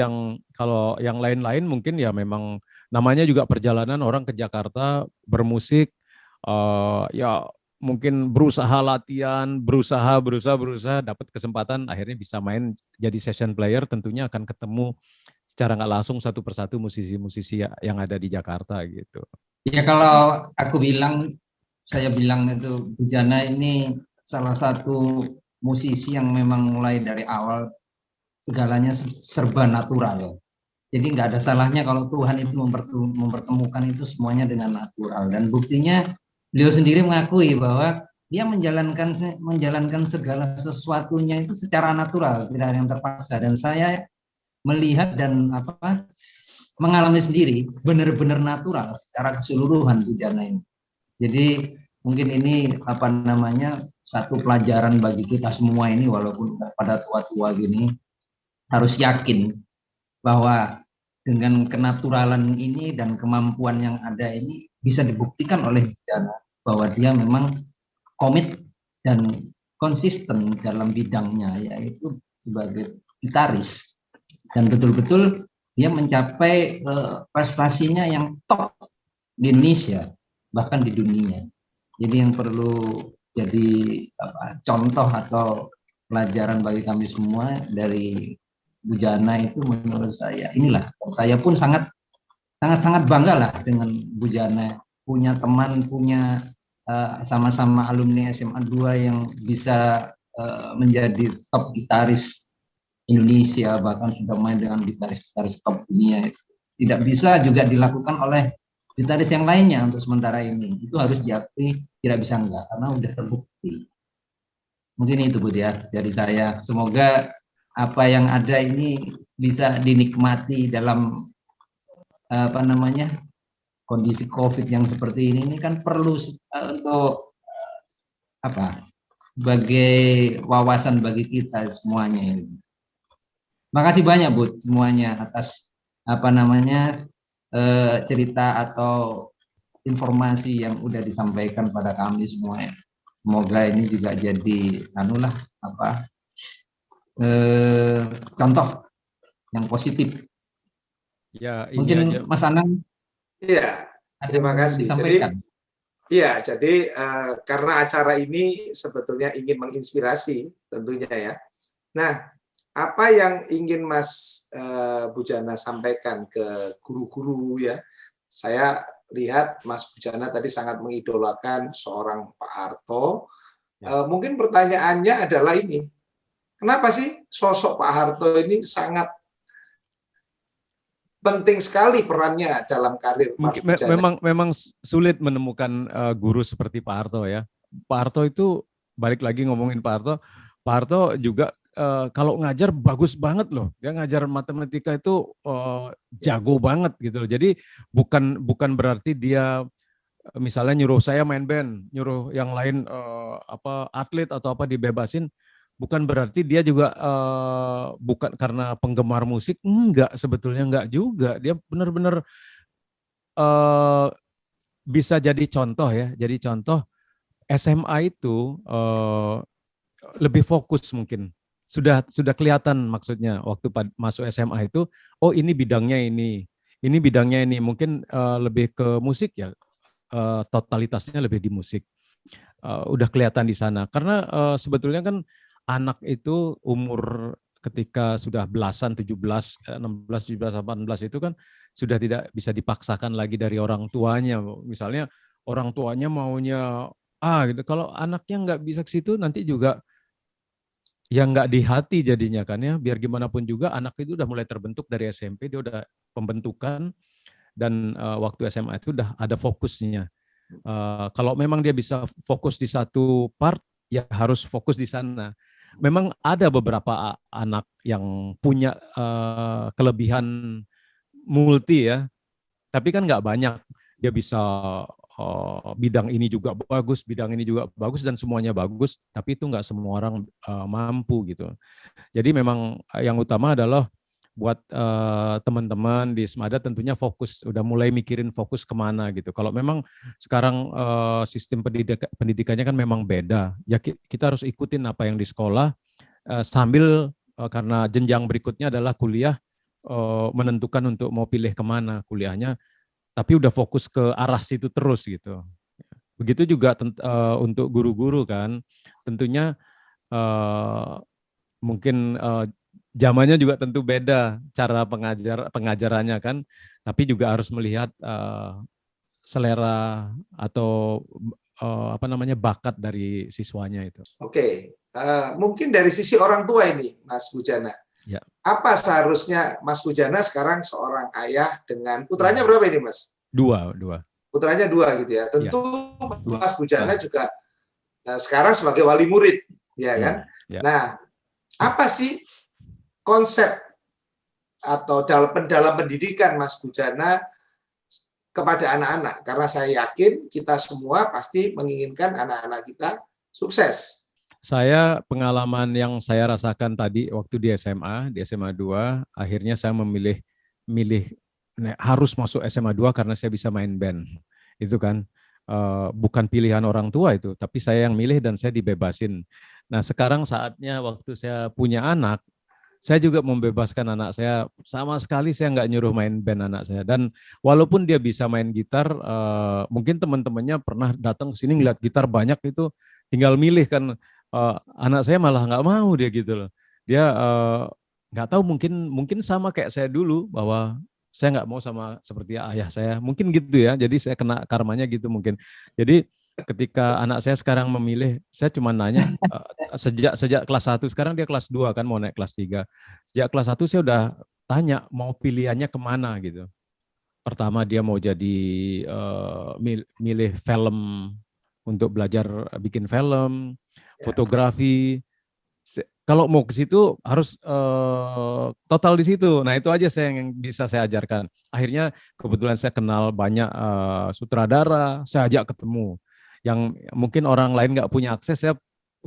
yang lain-lain mungkin ya memang namanya juga perjalanan orang ke Jakarta bermusik, ya mungkin berusaha latihan, berusaha dapat kesempatan, akhirnya bisa main jadi session player, tentunya akan ketemu secara nggak langsung satu persatu musisi-musisi yang ada di Jakarta gitu. Ya kalau saya bilang itu Bujana ini salah satu musisi yang memang mulai dari awal segalanya serba natural. Jadi nggak ada salahnya kalau Tuhan itu mempertemukan itu semuanya dengan natural. Dan buktinya beliau sendiri mengakui bahwa dia menjalankan segala sesuatunya itu secara natural, tidak ada yang terpaksa. Dan saya melihat dan mengalami sendiri benar-benar natural secara keseluruhan bujana ini. Jadi mungkin ini satu pelajaran bagi kita semua ini, walaupun pada tua-tua gini, harus yakin bahwa dengan kenaturalan ini dan kemampuan yang ada ini bisa dibuktikan oleh bujana bahwa dia memang komit dan konsisten dalam bidangnya, yaitu sebagai gitaris, dan betul-betul dia mencapai prestasinya yang top di Indonesia, bahkan di dunia. Jadi yang perlu jadi contoh atau pelajaran bagi kami semua dari bujana itu, menurut saya inilah, saya pun sangat bangga lah dengan bujana, punya teman, punya sama-sama alumni SMA 2 yang bisa menjadi top gitaris Indonesia, bahkan sudah main dengan gitaris-gitaris top dunia. Tidak bisa juga dilakukan oleh gitaris yang lainnya untuk sementara ini. Itu harus diakui, tidak bisa enggak, karena udah terbukti. Mungkin itu, Bud, ya, dari saya. Semoga apa yang ada ini bisa dinikmati dalam kondisi COVID yang seperti ini kan perlu untuk sebagai wawasan bagi kita semuanya ini. Makasih banyak, Bud, semuanya atas cerita atau informasi yang udah disampaikan pada kami semua. Semoga ini juga jadi contoh yang positif. Ya, ini mungkin aja. Mas Anang. Iya, terima kasih. Jadi karena acara ini sebetulnya ingin menginspirasi tentunya ya. Nah, apa yang ingin Mas Bujana sampaikan ke guru-guru ya? Saya lihat Mas Bujana tadi sangat mengidolakan seorang Pak Harto. Mungkin pertanyaannya adalah ini, kenapa sih sosok Pak Harto ini sangat penting sekali perannya dalam karir Mas Bujana? Memang sulit menemukan guru seperti Pak Harto ya. Pak Harto itu, balik lagi ngomongin Pak Harto juga kalau ngajar bagus banget loh. Dia ngajar matematika itu jago banget gitu loh. Jadi bukan berarti dia misalnya nyuruh saya main band, nyuruh yang lain atlet atau apa dibebasin, bukan berarti dia juga bukan karena penggemar musik, sebetulnya enggak juga. Dia benar-benar bisa jadi contoh ya. Jadi contoh SMA itu lebih fokus mungkin. Sudah kelihatan maksudnya waktu masuk SMA itu, oh ini bidangnya ini bidangnya ini, mungkin lebih ke musik ya, totalitasnya lebih di musik. Udah kelihatan di sana, karena sebetulnya kan anak itu umur ketika sudah belasan, 17, 16, 17, 18 itu kan sudah tidak bisa dipaksakan lagi dari orang tuanya. Misalnya orang tuanya maunya gitu, kalau anaknya nggak bisa ke situ nanti juga yang nggak di hati jadinya kan ya. Biar gimana pun juga anak itu udah mulai terbentuk dari SMP, dia udah pembentukan, dan waktu SMA itu udah ada fokusnya. Kalau memang dia bisa fokus di satu part, ya harus fokus di sana. Memang ada beberapa anak yang punya kelebihan multi ya, tapi kan nggak banyak. Dia bisa bidang ini juga bagus, bidang ini juga bagus, dan semuanya bagus, tapi itu nggak semua orang mampu gitu. Jadi memang yang utama adalah buat teman-teman di Semada tentunya fokus, udah mulai mikirin fokus kemana gitu. Kalau memang sekarang sistem pendidikannya kan memang beda, ya kita harus ikutin apa yang di sekolah, sambil karena jenjang berikutnya adalah kuliah, menentukan untuk mau pilih kemana kuliahnya, tapi udah fokus ke arah situ terus gitu. Begitu juga untuk guru-guru kan, tentunya mungkin zamannya juga tentu beda cara pengajarannya kan, tapi juga harus melihat selera atau bakat dari siswanya itu. Oke, mungkin dari sisi orang tua ini, Mas Bujana, ya. apa seharusnya Mas Bujana sekarang seorang ayah dengan putranya berapa ini Mas? Dua. Putranya 2 gitu ya. Tentu Ya. Mas Bujana juga sekarang sebagai wali murid, ya kan? Ya. Nah, apa sih konsep atau dalam pendidikan Mas Bujana kepada anak-anak? Karena saya yakin kita semua pasti menginginkan anak-anak kita sukses. Saya pengalaman yang saya rasakan tadi waktu di SMA 2, akhirnya saya milih harus masuk SMA 2 karena saya bisa main band. Itu kan bukan pilihan orang tua itu, tapi saya yang milih dan saya dibebasin. Nah, sekarang saatnya waktu saya punya anak, saya juga membebaskan anak saya. Sama sekali saya nggak nyuruh main band anak saya. Dan walaupun dia bisa main gitar, mungkin teman-temannya pernah datang ke sini ngeliat gitar banyak itu, tinggal milih kan. Anak saya malah nggak mau dia gitu loh. Dia nggak tahu, mungkin sama kayak saya dulu, bahwa saya nggak mau sama seperti ayah saya. Mungkin gitu ya. Jadi saya kena karmanya gitu mungkin. Jadi ketika anak saya sekarang memilih, saya cuma nanya sejak kelas 1, sekarang dia kelas 2 kan, mau naik kelas 3. Sejak kelas 1 saya udah tanya mau pilihannya kemana gitu. Pertama dia mau jadi milih film untuk belajar bikin film, fotografi. Kalau mau ke situ harus total di situ. Nah, itu aja yang bisa saya ajarkan. Akhirnya kebetulan saya kenal banyak sutradara, saya ajak ketemu. Yang mungkin orang lain nggak punya akses, saya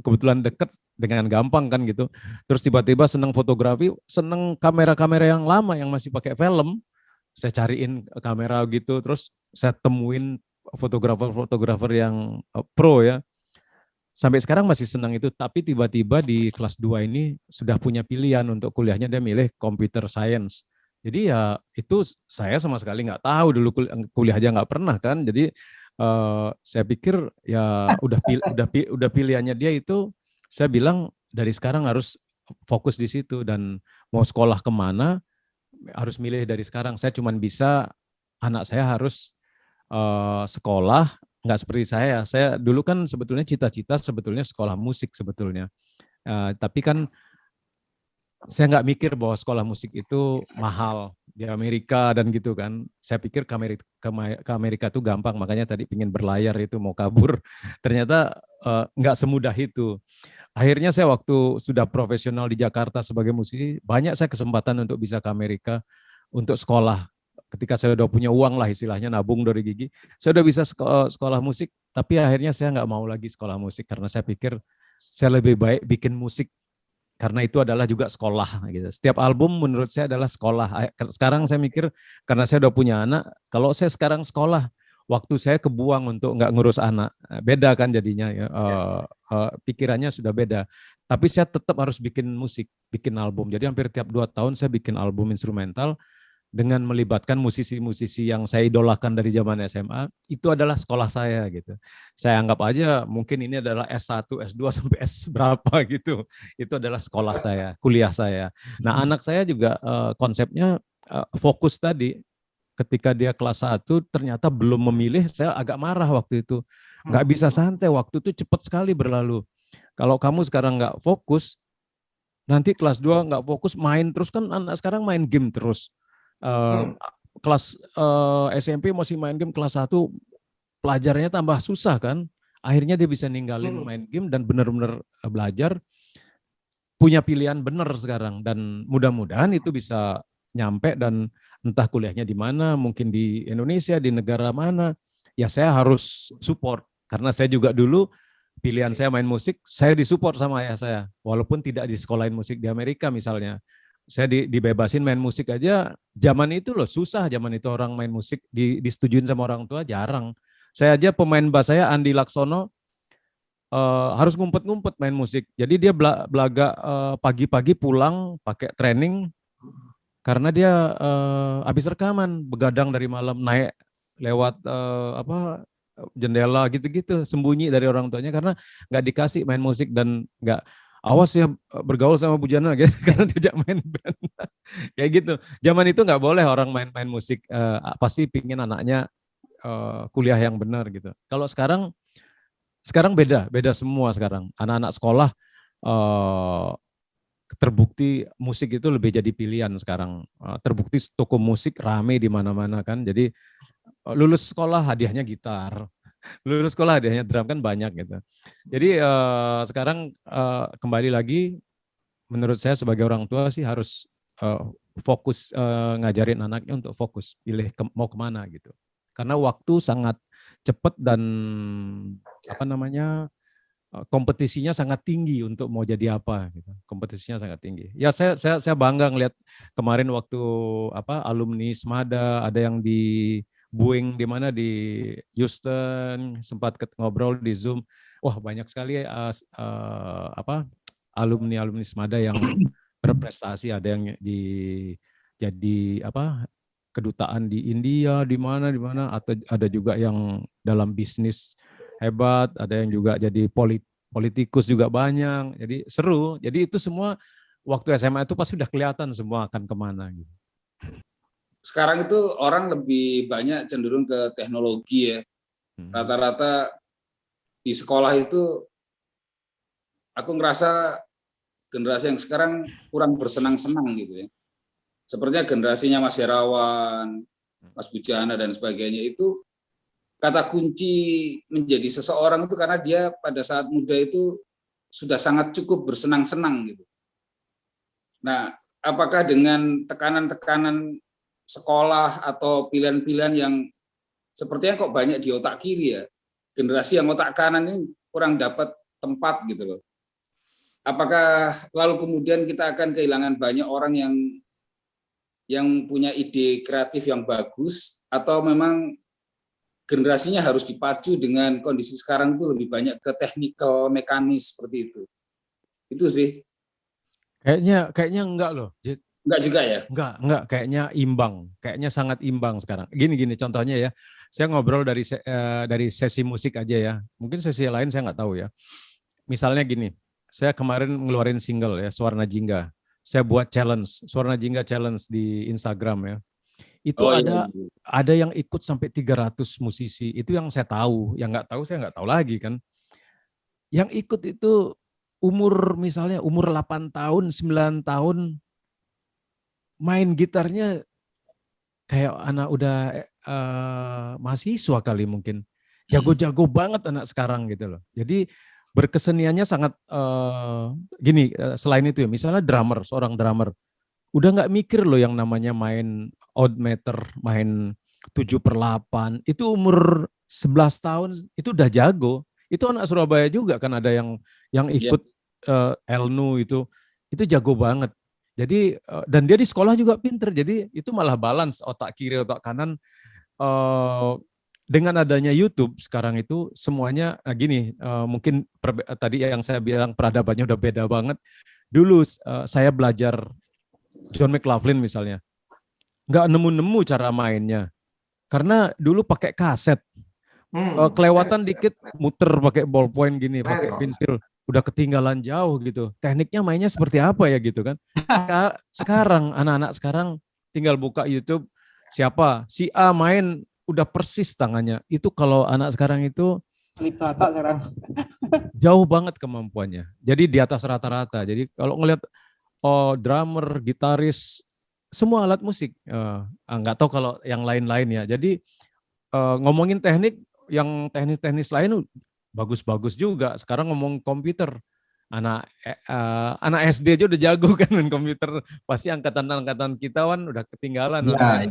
kebetulan deket dengan gampang kan gitu. Terus tiba-tiba seneng fotografi, seneng kamera-kamera yang lama yang masih pakai film. Saya cariin kamera gitu, terus saya temuin fotografer-fotografer yang pro ya. Sampai sekarang masih senang itu, tapi tiba-tiba di kelas 2 ini sudah punya pilihan untuk kuliahnya, dia milih computer science. Jadi ya itu saya sama sekali nggak tahu, dulu kuliah aja nggak pernah kan. Jadi saya pikir ya udah pilihannya dia itu, saya bilang dari sekarang harus fokus di situ, dan mau sekolah kemana harus milih dari sekarang. Saya cuman bisa, anak saya harus sekolah nggak seperti saya dulu kan sebetulnya cita-cita sebetulnya sekolah musik sebetulnya, tapi kan saya nggak mikir bahwa sekolah musik itu mahal di Amerika dan gitu kan. Saya pikir ke Amerika tuh gampang, makanya tadi pingin berlayar itu mau kabur, ternyata nggak semudah itu. Akhirnya saya waktu sudah profesional di Jakarta sebagai musisi, banyak saya kesempatan untuk bisa ke Amerika untuk sekolah. Ketika saya udah punya uang lah istilahnya, nabung dari gigi, saya udah bisa sekolah musik, tapi akhirnya saya nggak mau lagi sekolah musik karena saya pikir saya lebih baik bikin musik, karena itu adalah juga sekolah gitu. Setiap album menurut saya adalah sekolah. Sekarang saya mikir karena saya udah punya anak, kalau saya sekarang sekolah, waktu saya kebuang untuk nggak ngurus anak, beda kan jadinya ya. Pikirannya sudah beda. Tapi saya tetap harus bikin musik, bikin album. Jadi hampir tiap 2 tahun saya bikin album instrumental dengan melibatkan musisi-musisi yang saya idolakan dari zaman SMA. Itu adalah sekolah saya gitu. Saya anggap aja mungkin ini adalah S1, S2 sampai S berapa gitu. Itu adalah sekolah saya, kuliah saya. Nah, anak saya juga konsepnya fokus tadi. Ketika dia kelas 1 ternyata belum memilih, saya agak marah waktu itu. Nggak bisa santai, waktu itu cepat sekali berlalu. Kalau kamu sekarang nggak fokus, nanti kelas 2 nggak fokus, main terus kan, anak sekarang main game terus. Kelas SMP masih main game, kelas 1 pelajarannya tambah susah kan. Akhirnya dia bisa ninggalin main game dan benar-benar belajar, punya pilihan benar sekarang, dan mudah-mudahan itu bisa nyampe, dan entah kuliahnya di mana, mungkin di Indonesia, di negara mana, ya saya harus support. Karena saya juga dulu pilihan saya main musik, saya disupport sama ayah saya, walaupun tidak di sekolahin musik di Amerika misalnya. Saya dibebasin main musik aja, zaman itu loh susah, zaman itu orang main musik disetujuin sama orang tua jarang. Saya aja, pemain bass saya Andi Laksono harus ngumpet-ngumpet main musik. Jadi dia belaga pagi-pagi pulang pakai training, karena dia habis rekaman, begadang dari malam, naik lewat jendela gitu-gitu, sembunyi dari orang tuanya karena nggak dikasih main musik, dan nggak, awas ya bergaul sama Bujana gitu, karena diajak main band. Kayak gitu. Zaman itu nggak boleh orang main-main musik, pasti pingin anaknya kuliah yang benar gitu. Kalau sekarang beda semua sekarang. Anak-anak sekolah terbukti musik itu lebih jadi pilihan sekarang. Terbukti toko musik rame di mana-mana kan. Jadi lulus sekolah hadiahnya gitar, lulus sekolah hadiahnya drum kan banyak gitu. Jadi sekarang kembali lagi, menurut saya sebagai orang tua sih harus fokus ngajarin anaknya untuk fokus pilih mau kemana gitu. Karena waktu sangat cepat dan kompetisinya sangat tinggi untuk mau jadi apa gitu. Kompetisinya sangat tinggi. Ya saya bangga ngelihat kemarin waktu alumni SMADA ada yang di Boeing di mana di Houston, sempat ngobrol di Zoom. Wah, banyak sekali alumni SMADA yang berprestasi, ada yang jadi kedutaan di India, di mana atau ada juga yang dalam bisnis hebat, ada yang juga jadi politikus juga banyak. Jadi seru. Jadi itu semua waktu SMA itu pasti udah kelihatan semua akan kemana gitu. Sekarang itu orang lebih banyak cenderung ke teknologi ya. Rata-rata di sekolah itu aku ngerasa generasi yang sekarang kurang bersenang-senang gitu ya. Sepertinya generasinya Mas Herawan, Mas Bujana dan sebagainya itu kata kunci menjadi seseorang itu karena dia pada saat muda itu sudah sangat cukup bersenang-senang gitu. Nah, apakah dengan tekanan-tekanan sekolah atau pilihan-pilihan yang sepertinya kok banyak di otak kiri ya, generasi yang otak kanan ini kurang dapat tempat gitu loh. Apakah lalu kemudian kita akan kehilangan banyak orang yang punya ide kreatif yang bagus, atau memang generasinya harus dipacu dengan kondisi sekarang itu lebih banyak ke teknikal, mekanis seperti itu? Itu sih. Kayaknya enggak loh. Enggak juga ya? Enggak, kayaknya imbang. Kayaknya sangat imbang sekarang. Gini contohnya ya. Saya ngobrol dari sesi musik aja ya. Mungkin sesi lain saya nggak tahu ya. Misalnya gini, saya kemarin ngeluarin single ya, Swarna Jingga. Saya buat challenge, Swarna Jingga challenge di Instagram ya. Itu ada yang ikut sampai 300 musisi. Itu yang saya tahu. Yang nggak tahu saya nggak tahu lagi kan. Yang ikut itu misalnya umur 8 tahun, 9 tahun, main gitarnya kayak anak udah mahasiswa kali mungkin. Jago-jago banget anak sekarang gitu loh. Jadi berkeseniannya sangat selain itu ya, misalnya seorang drummer, udah nggak mikir loh yang namanya main odd meter, main 7/8, itu umur 11 tahun itu udah jago. Itu anak Surabaya juga kan ada yang ikut Elnu itu jago banget. Jadi dan dia di sekolah juga pinter, jadi itu malah balance otak kiri otak kanan. Dengan adanya YouTube sekarang itu semuanya mungkin tadi yang saya bilang peradabannya udah beda banget. Dulu saya belajar John McLaughlin misalnya, nggak nemu cara mainnya, karena dulu pakai kaset, kelewatan dikit muter pakai ballpoint gini, pakai pensil, udah ketinggalan jauh gitu. Tekniknya mainnya seperti apa ya gitu kan. Sekarang anak-anak sekarang tinggal buka YouTube, siapa si A main udah persis tangannya. Itu kalau anak sekarang itu jauh banget kemampuannya. Jadi di atas rata-rata. Jadi kalau ngelihat drummer, gitaris, semua alat musik, nggak tahu kalau yang lain-lain ya. Jadi ngomongin teknik, yang teknis-teknis lain bagus-bagus juga. Sekarang ngomong komputer, anak SD aja udah jago kan main komputer. Pasti angkatan kita kan udah ketinggalan. Ya.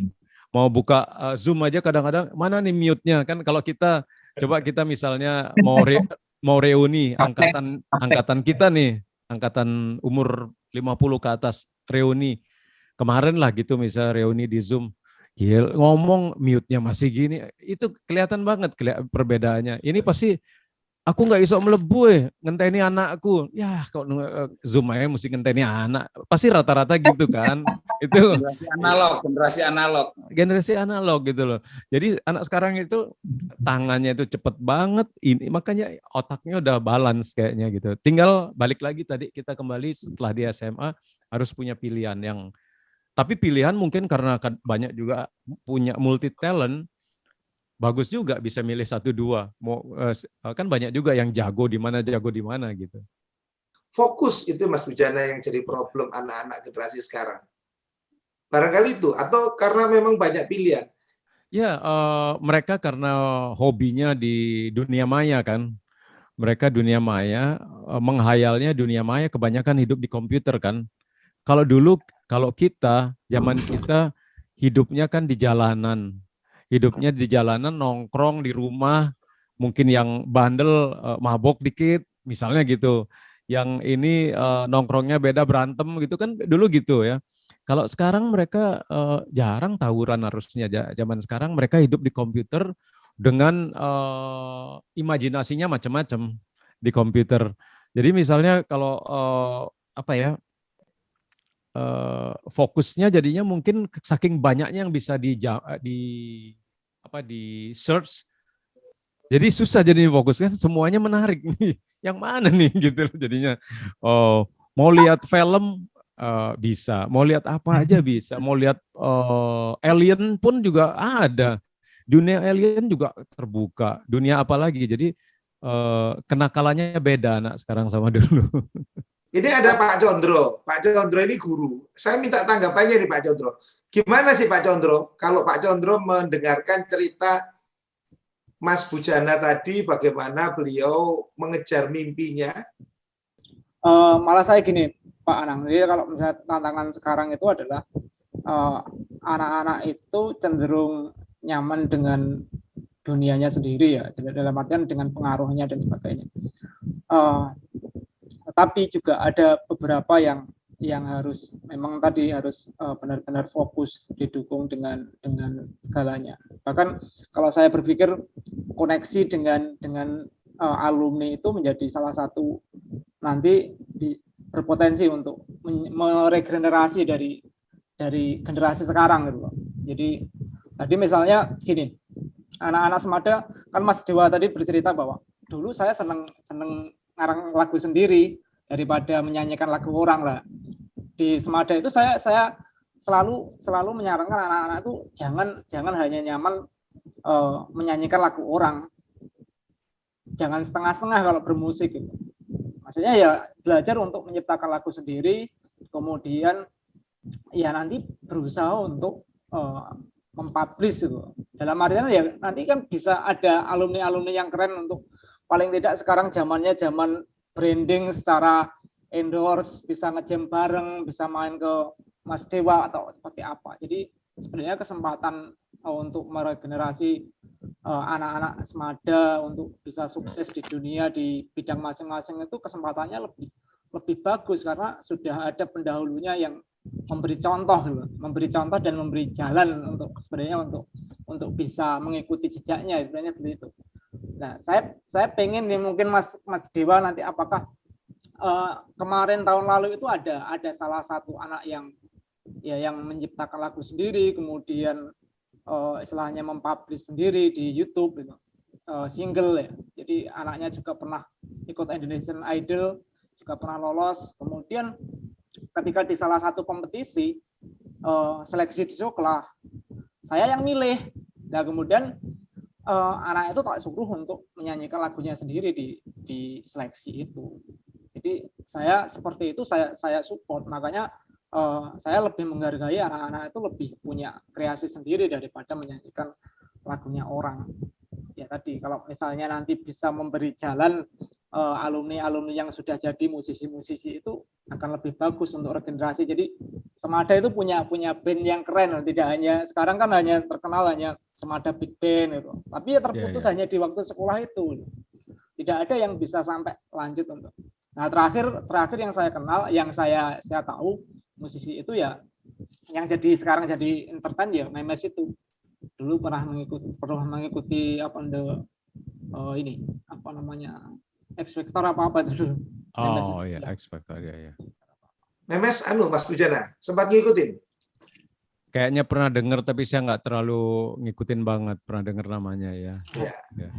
Mau buka Zoom aja kadang-kadang mana nih mute-nya kan. Kalau kita misalnya mau reuni angkatan kita nih, angkatan umur 50 ke atas reuni kemarin lah gitu, misalnya reuni di Zoom, ngomong mute-nya masih gini, itu kelihatan banget perbedaannya. Ini pasti aku nggak iso melebu ngenteni anakku, ya kok Zoom aja mesti ngenteni anak, pasti rata-rata gitu kan. Itu generasi analog gitu loh. Jadi anak sekarang itu tangannya itu cepet banget, ini makanya otaknya udah balance kayaknya gitu. Tinggal balik lagi tadi, kita kembali setelah di SMA harus punya pilihan yang, tapi pilihan mungkin karena banyak juga punya multi talent, bagus juga bisa milih 1-2. Kan banyak juga yang jago di mana gitu. fokus itu Mas Bujana yang jadi problem anak-anak generasi sekarang? Barangkali itu, atau karena memang banyak pilihan? Ya, mereka karena hobinya di dunia maya kan. Mereka dunia maya, menghayalnya dunia maya, kebanyakan hidup di komputer kan. Kalau dulu, kalau kita, zaman kita hidupnya kan di jalanan. Hidupnya di jalanan, nongkrong di rumah, mungkin yang bandel, mabok dikit, misalnya gitu. Yang ini nongkrongnya beda, berantem gitu kan, dulu gitu ya. Kalau sekarang mereka jarang tawuran harusnya. Zaman sekarang mereka hidup di komputer dengan imajinasinya macam-macam di komputer. Jadi misalnya kalau apa ya, fokusnya jadinya mungkin saking banyaknya yang bisa di search, jadi susah jadinya fokusnya, semuanya menarik nih. Yang mana nih gitu loh jadinya. Oh, mau lihat film bisa, mau lihat apa aja bisa, mau lihat alien pun juga ada. Dunia alien juga terbuka, dunia apa lagi. Jadi kenakalannya beda anak sekarang sama dulu. Ini ada Pak Condro. Pak Condro ini guru. Saya minta tanggapannya nih Pak Condro. Gimana sih Pak Condro, kalau Pak Condro mendengarkan cerita Mas Bujana tadi, bagaimana beliau mengejar mimpinya? Malah saya gini, Pak Anang. Jadi kalau misalnya tantangan sekarang itu adalah anak-anak itu cenderung nyaman dengan dunianya sendiri ya, dalam artian dengan pengaruhnya dan sebagainya. Tetapi juga ada beberapa yang harus memang tadi harus benar-benar fokus, didukung dengan segalanya. Bahkan kalau saya berpikir koneksi dengan alumni itu menjadi salah satu nanti berpotensi untuk meregenerasi dari generasi sekarang gitu loh. Jadi tadi misalnya gini, anak-anak Semada kan Mas Dewa tadi bercerita bahwa dulu saya seneng ngarang lagu sendiri daripada menyanyikan lagu orang lah. Di Semada itu saya selalu menyarankan anak-anak itu jangan hanya nyaman menyanyikan lagu orang. Jangan setengah-setengah kalau bermusik gitu. Maksudnya ya belajar untuk menciptakan lagu sendiri, kemudian ya nanti berusaha untuk mempublish gitu. Dalam artian ya nanti kan bisa ada alumni-alumni yang keren untuk paling tidak sekarang zamannya zaman branding secara endorse, bisa ngejam bareng, bisa main ke Mas Dewa atau seperti apa. Jadi sebenarnya kesempatan untuk meregenerasi anak-anak Semada untuk bisa sukses di dunia di bidang masing-masing itu kesempatannya lebih bagus karena sudah ada pendahulunya yang memberi contoh dan memberi jalan untuk sebenarnya untuk bisa mengikuti jejaknya sebenarnya seperti itu. Nah, saya pengen nih mungkin Mas Dewa nanti apakah kemarin tahun lalu itu ada salah satu anak yang menciptakan lagu sendiri, kemudian istilahnya mempublish sendiri di YouTube gitu, single ya. Jadi anaknya juga pernah ikut Indonesian Idol, juga pernah lolos. Kemudian ketika di salah satu kompetisi seleksi di Soklah, saya yang milih. Nah kemudian anak itu tak suruh untuk menyanyikan lagunya sendiri di seleksi itu. Jadi saya seperti itu saya support. Makanya saya lebih menghargai anak-anak itu lebih punya kreasi sendiri daripada menyanyikan lagunya orang. Ya tadi kalau misalnya nanti bisa memberi jalan alumni-alumni yang sudah jadi musisi-musisi itu akan lebih bagus untuk regenerasi. Jadi Semada itu punya band yang keren, tidak hanya sekarang kan hanya terkenal hanya Semada Big Band itu. Tapi ya terputus hanya di waktu sekolah itu. Tidak ada yang bisa sampai lanjut untuk. Nah, terakhir yang saya kenal, yang saya tahu musisi itu ya yang sekarang jadi entertain ya Memes itu. Dulu pernah mengikuti ini apa namanya? X Factor apa itu dulu. Oh iya, X Factor ya. Memes Mas Bujana sempat ngikutin? Kayaknya pernah dengar tapi saya nggak terlalu ngikutin banget, pernah dengar namanya ya. Ya.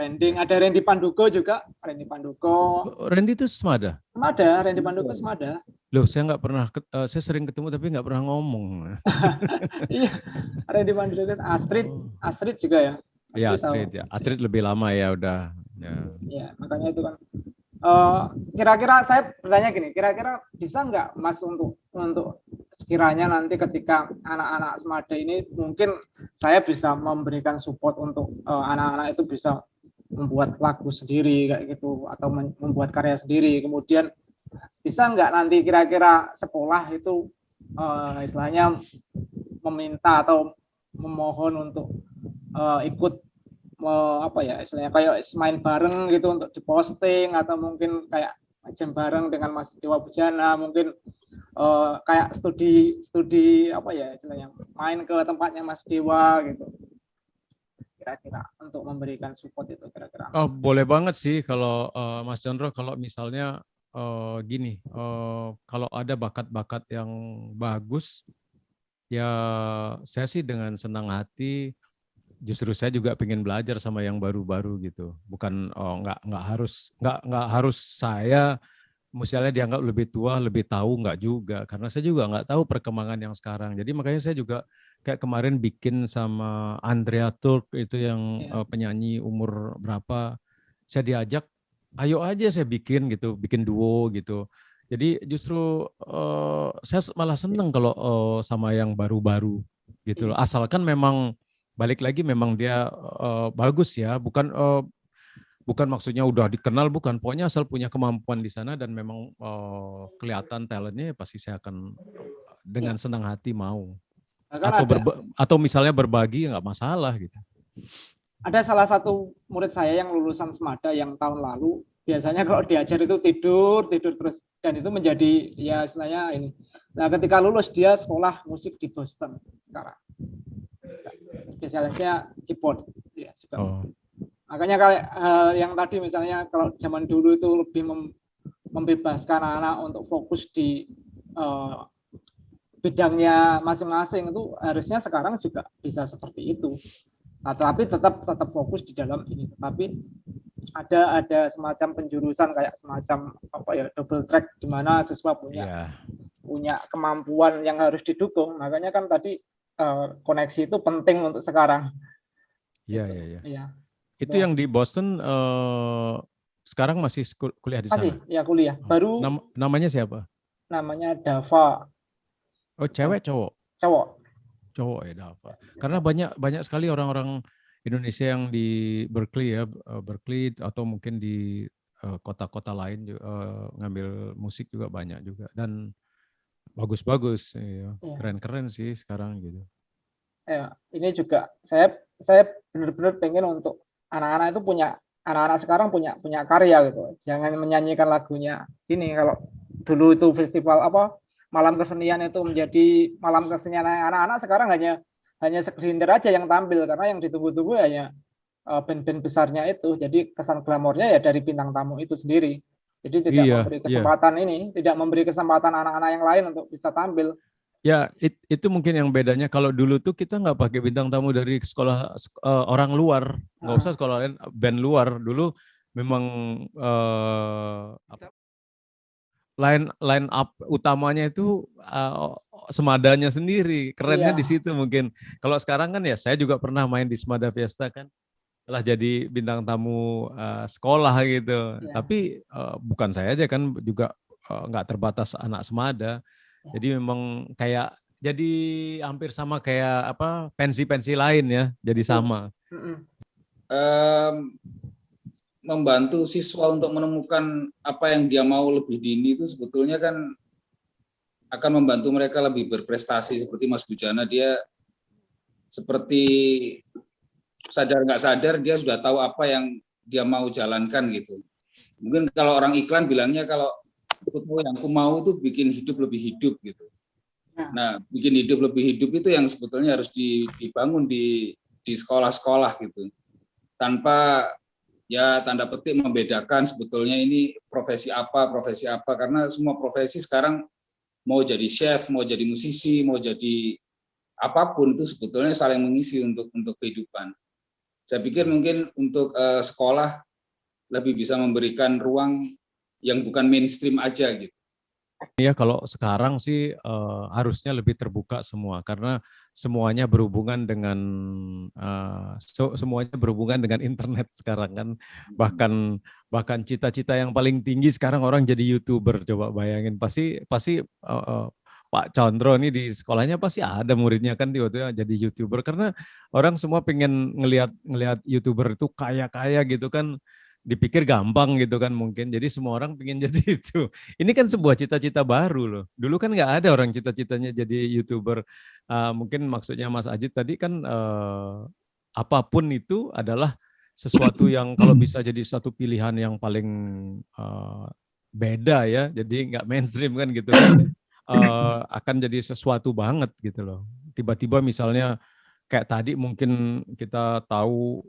Ada Randy Pandugo juga, Randy Pandugo. Randy itu Semada? Semada, Randy Pandugo Semada. Loh, saya nggak pernah, saya sering ketemu tapi nggak pernah ngomong. Iya, Randy Pandugo, Astrid juga ya. Iya, Astrid ya. Astrid lebih lama ya udah. Ya, makanya itu kan. Kira-kira saya bertanya gini, kira-kira bisa nggak Mas untuk sekiranya nanti ketika anak-anak Semada ini mungkin saya bisa memberikan support untuk anak-anak itu bisa membuat lagu sendiri kayak gitu atau membuat karya sendiri, kemudian bisa nggak nanti kira-kira sekolah itu istilahnya meminta atau memohon untuk ikut apa ya istilahnya kayak main bareng gitu untuk diposting atau mungkin kayak jam bareng dengan Mas Dewa Bujana, mungkin kayak studi apa ya istilahnya main ke tempatnya Mas Dewa gitu, kira-kira untuk memberikan support itu kira-kira. Oh, boleh banget sih kalau Mas Chandra, kalau misalnya gini, kalau ada bakat-bakat yang bagus, ya saya sih dengan senang hati. Justru saya juga pengen belajar sama yang baru-baru gitu. Bukan nggak harus saya misalnya dianggap lebih tua, lebih tahu, nggak juga. Karena saya juga nggak tahu perkembangan yang sekarang. Jadi makanya saya juga kayak kemarin bikin sama Andrea Turk itu yang penyanyi umur berapa. Saya diajak, ayo aja saya bikin gitu, bikin duo gitu. Jadi justru saya malah seneng kalau sama yang baru-baru gitu loh. Asalkan memang balik lagi memang dia bagus ya, bukan maksudnya udah dikenal, bukan. Pokoknya asal punya kemampuan di sana dan memang kelihatan talentnya, pasti saya akan dengan senang hati mau. Atau misalnya berbagi nggak masalah gitu. Ada salah satu murid saya yang lulusan Semada yang tahun lalu, biasanya kalau diajar itu tidur terus, dan itu menjadi ya istilahnya ini. Nah ketika lulus dia sekolah musik di Boston sekarang. Spesialisnya keyboard ya juga. Makanya kayak yang tadi misalnya kalau zaman dulu itu lebih membebaskan anak untuk fokus di bidangnya masing-masing, itu harusnya sekarang juga bisa seperti itu. Nah, tapi tetap fokus di dalam ini. Tapi ada semacam penjurusan kayak semacam apa ya double track di mana siswa punya kemampuan yang harus didukung. Makanya kan tadi koneksi itu penting untuk sekarang. Iya. Itu yang di Boston sekarang masih kuliah di sana? Masih, ya kuliah. Baru. Namanya siapa? Namanya Dava. Oh, cewek cowok? Cowok ya, Dava. Karena banyak sekali orang-orang Indonesia yang di Berkeley ya, Berkeley atau mungkin di kota-kota lain ngambil musik juga banyak juga, dan bagus-bagus, ya. Keren-keren sih sekarang gitu. Ya, ini juga saya benar-benar pengen untuk anak-anak itu anak-anak sekarang punya karya gitu. Jangan menyanyikan lagunya ini. Kalau dulu itu festival apa malam kesenian itu menjadi malam kesenian anak-anak, sekarang hanya segelintir aja yang tampil karena yang ditunggu-tunggu hanya band-band besarnya itu. Jadi kesan glamornya ya dari bintang tamu itu sendiri. Jadi tidak memberi kesempatan tidak memberi kesempatan anak-anak yang lain untuk bisa tampil. Ya, itu mungkin yang bedanya. Kalau dulu tuh kita nggak pakai bintang tamu dari sekolah orang luar, nggak usah sekolah lain, band luar. Dulu memang line up utamanya itu Semadanya sendiri. Kerennya di situ mungkin. Kalau sekarang kan ya, saya juga pernah main di Semada Fiesta kan, telah jadi bintang tamu sekolah gitu. Tapi bukan saya aja kan, juga nggak terbatas anak Semada. Jadi memang kayak jadi hampir sama kayak apa pensi-pensi lain ya, jadi sama. Membantu siswa untuk menemukan apa yang dia mau lebih dini itu sebetulnya kan akan membantu mereka lebih berprestasi. Seperti Mas Bujana, dia seperti sadar nggak sadar dia sudah tahu apa yang dia mau jalankan gitu. Mungkin kalau orang iklan bilangnya kalau yang aku mau itu bikin hidup lebih hidup gitu. Nah, bikin hidup lebih hidup itu yang sebetulnya harus dibangun di sekolah-sekolah gitu. Tanpa ya tanda petik membedakan sebetulnya ini profesi apa, karena semua profesi sekarang mau jadi chef, mau jadi musisi, mau jadi apapun itu sebetulnya saling mengisi untuk kehidupan. Saya pikir mungkin untuk sekolah lebih bisa memberikan ruang yang bukan mainstream aja gitu. Ya kalau sekarang sih harusnya lebih terbuka semua karena semuanya berhubungan dengan semuanya berhubungan dengan internet sekarang kan, bahkan cita-cita yang paling tinggi sekarang orang jadi YouTuber. Coba bayangin, pasti pasti Pak Condro ini di sekolahnya pasti ada muridnya kan tiba-tiba jadi YouTuber karena orang semua pengen ngelihat YouTuber itu kaya-kaya gitu kan, dipikir gampang gitu kan mungkin, jadi semua orang pengen jadi itu. Ini kan sebuah cita-cita baru loh. Dulu kan nggak ada orang cita-citanya jadi YouTuber. Mungkin maksudnya Mas Ajit tadi kan apapun itu adalah sesuatu yang kalau bisa jadi satu pilihan yang paling beda ya, jadi nggak mainstream kan gitu kan, akan jadi sesuatu banget gitu loh. Tiba-tiba misalnya kayak tadi mungkin kita tahu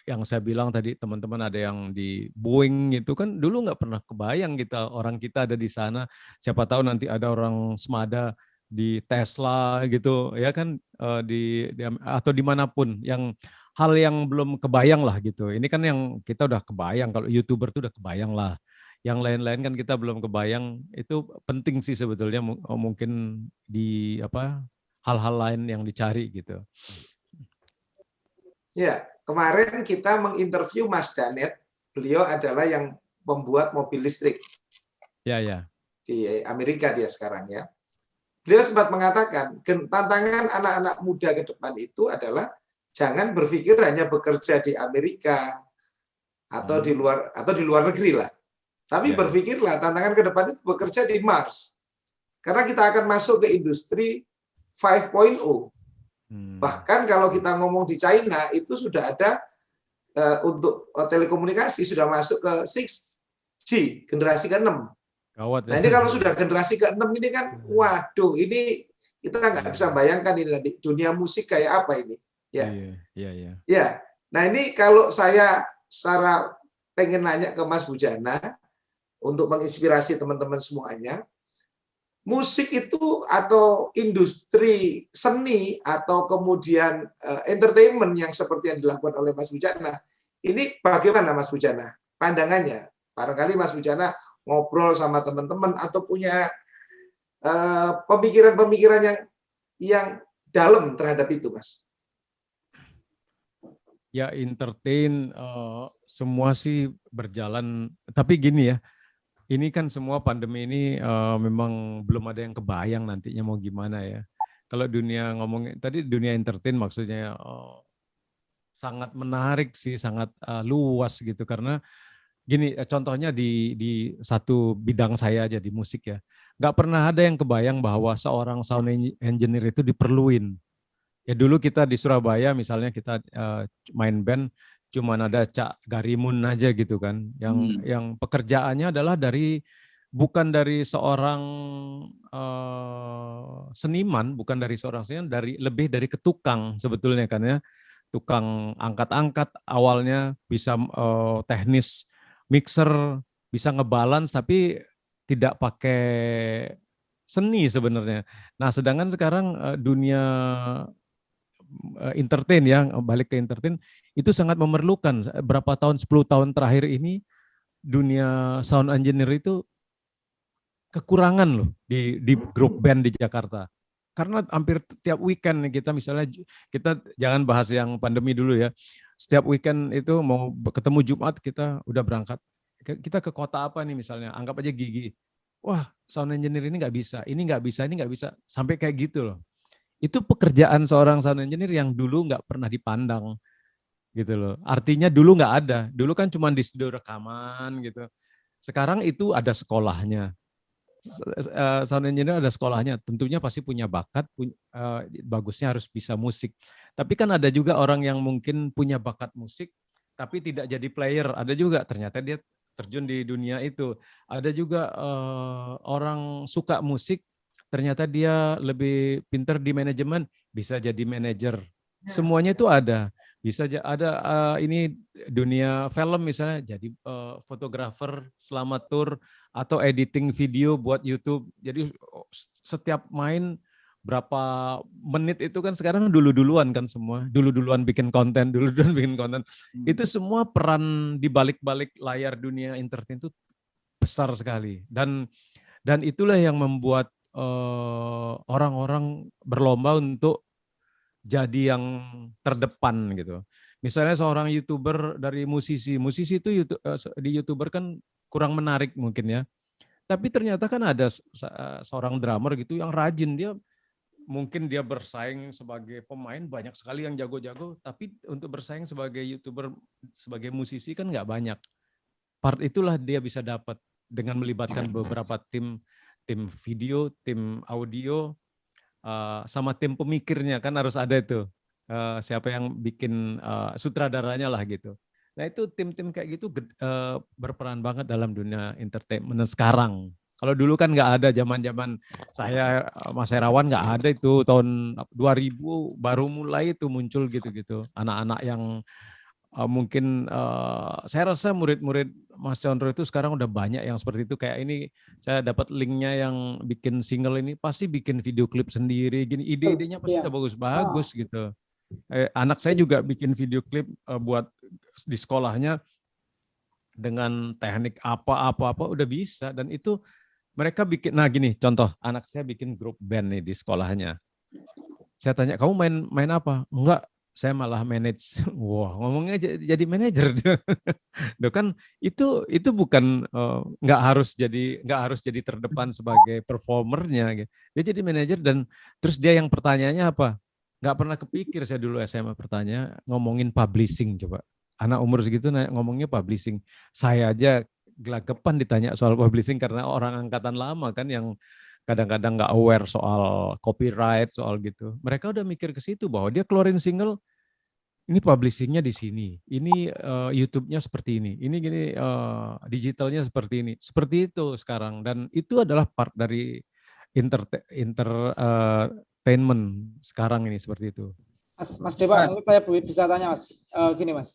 yang saya bilang tadi teman-teman ada yang di Boeing itu kan dulu nggak pernah kebayang orang kita ada di sana. Siapa tahu nanti ada orang semada di Tesla gitu ya kan, atau dimanapun yang hal yang belum kebayang lah gitu. Ini kan yang kita udah kebayang, kalau YouTuber tuh udah kebayang lah. Yang lain-lain kan kita belum kebayang. Itu penting sih sebetulnya, mungkin di hal-hal lain yang dicari gitu. Ya, kemarin kita menginterview Mas Danet. Beliau adalah yang membuat mobil listrik. Ya, ya. Di Amerika dia sekarang ya. Beliau sempat mengatakan tantangan anak-anak muda ke depan itu adalah jangan berpikir hanya bekerja di Amerika atau di luar negeri lah. Tapi berpikirlah tantangan ke depan itu bekerja di Mars. Karena kita akan masuk ke industri 5.0. Bahkan kalau kita ngomong di China itu sudah ada untuk telekomunikasi sudah masuk ke 6G, generasi ke-6. Nah ini kalau sudah generasi ke-6 ini kan, waduh, ini kita nggak bisa bayangkan ini nanti dunia musik kayak apa ini. Ya. Nah ini kalau saya secara pengen nanya ke Mas Bujana untuk menginspirasi teman-teman semuanya, musik itu atau industri seni atau kemudian entertainment yang seperti yang dilakukan oleh Mas Bujana, ini bagaimana Mas Bujana pandangannya? Barangkali Mas Bujana ngobrol sama teman-teman atau punya pemikiran-pemikiran yang dalam terhadap itu, Mas. Ya, entertain semua sih berjalan, tapi gini ya, ini kan semua pandemi ini memang belum ada yang kebayang nantinya mau gimana ya. Kalau dunia ngomongin tadi dunia entertain maksudnya sangat menarik sih, sangat luas gitu karena gini, contohnya di satu bidang saya aja di musik ya, nggak pernah ada yang kebayang bahwa seorang sound engineer itu diperluin. Ya dulu kita di Surabaya misalnya kita main band cuman ada Cak Garimun aja gitu kan, yang pekerjaannya adalah bukan dari seorang seniman, bukan dari seorang seniman, lebih dari ketukang sebetulnya kan ya, tukang angkat-angkat awalnya, bisa teknis mixer, bisa ngebalance tapi tidak pakai seni sebenarnya. Nah, sedangkan sekarang dunia entertain ya, balik ke entertain, itu sangat memerlukan. Berapa tahun, 10 tahun terakhir ini dunia sound engineer itu kekurangan loh di grup band di Jakarta. Karena hampir tiap weekend kita misalnya, kita jangan bahas yang pandemi dulu ya. Setiap weekend itu mau ketemu Jumat kita udah berangkat. Kita ke kota apa nih misalnya, anggap aja Gigi. Wah, sound engineer ini nggak bisa, ini nggak bisa, ini nggak bisa. Sampai kayak gitu loh. Itu pekerjaan seorang sound engineer yang dulu nggak pernah dipandang gitu loh. Artinya dulu nggak ada. Dulu kan cuma di studio rekaman gitu. Sekarang itu ada sekolahnya. Sound engineer ada sekolahnya, tentunya pasti punya bakat, bagusnya harus bisa musik. Tapi kan ada juga orang yang mungkin punya bakat musik, tapi tidak jadi player. Ada juga ternyata dia terjun di dunia itu. Ada juga orang suka musik, ternyata dia lebih pintar di manajemen, bisa jadi manajer. Semuanya itu ada. Bisa ada ini dunia film misalnya, jadi fotografer selama tur atau editing video buat YouTube. Jadi setiap main berapa menit itu kan sekarang dulu-duluan kan semua. Dulu-duluan bikin konten, dulu-duluan bikin konten. Itu semua peran di balik-balik layar dunia entertain itu besar sekali. Dan Dan itulah yang membuat orang-orang berlomba untuk jadi yang terdepan gitu. Misalnya seorang YouTuber dari musisi itu di YouTuber kan kurang menarik mungkin ya. Tapi ternyata kan ada seorang drummer gitu yang rajin, mungkin dia bersaing sebagai pemain banyak sekali yang jago-jago, tapi untuk bersaing sebagai YouTuber, sebagai musisi kan nggak banyak. Part itulah dia bisa dapat dengan melibatkan beberapa tim video, tim audio, sama tim pemikirnya kan harus ada itu. Siapa yang bikin sutradaranya lah gitu. Nah itu tim-tim kayak gitu berperan banget dalam dunia entertainment sekarang. Kalau dulu kan nggak ada, zaman-zaman saya Mas Herawan nggak ada itu, tahun 2000 baru mulai itu muncul gitu-gitu. Anak-anak yang mungkin saya rasa murid-murid Mas Condro itu sekarang udah banyak yang seperti itu. Kayak ini saya dapat linknya yang bikin single ini pasti bikin video klip sendiri. Gini ide-idenya pasti Iya. udah bagus-bagus gitu. Anak saya juga bikin video klip buat di sekolahnya dengan teknik apa udah bisa, dan itu mereka bikin. Nah gini contoh, anak saya bikin grup band nih di sekolahnya. Saya tanya, kamu main apa? Enggak, saya malah manage. Wah, ngomongnya jadi manajer. Loh kan itu bukan nggak harus jadi terdepan sebagai performernya gitu. Dia jadi manajer, dan terus dia yang pertanyaannya apa? Nggak pernah kepikir saya dulu SMA bertanya ngomongin publishing coba. Anak umur segitu ngomongnya publishing. Saya aja gelagapan ditanya soal publishing karena orang angkatan lama kan yang kadang-kadang nggak aware soal copyright, soal gitu. Mereka udah mikir ke situ bahwa dia keluarin single, ini publishingnya di sini, ini YouTube-nya seperti ini gini, digitalnya seperti ini. Seperti itu sekarang, dan itu adalah part dari entertainment sekarang ini seperti itu. Mas Dewa, mungkin saya bisa tanya Mas, gini Mas,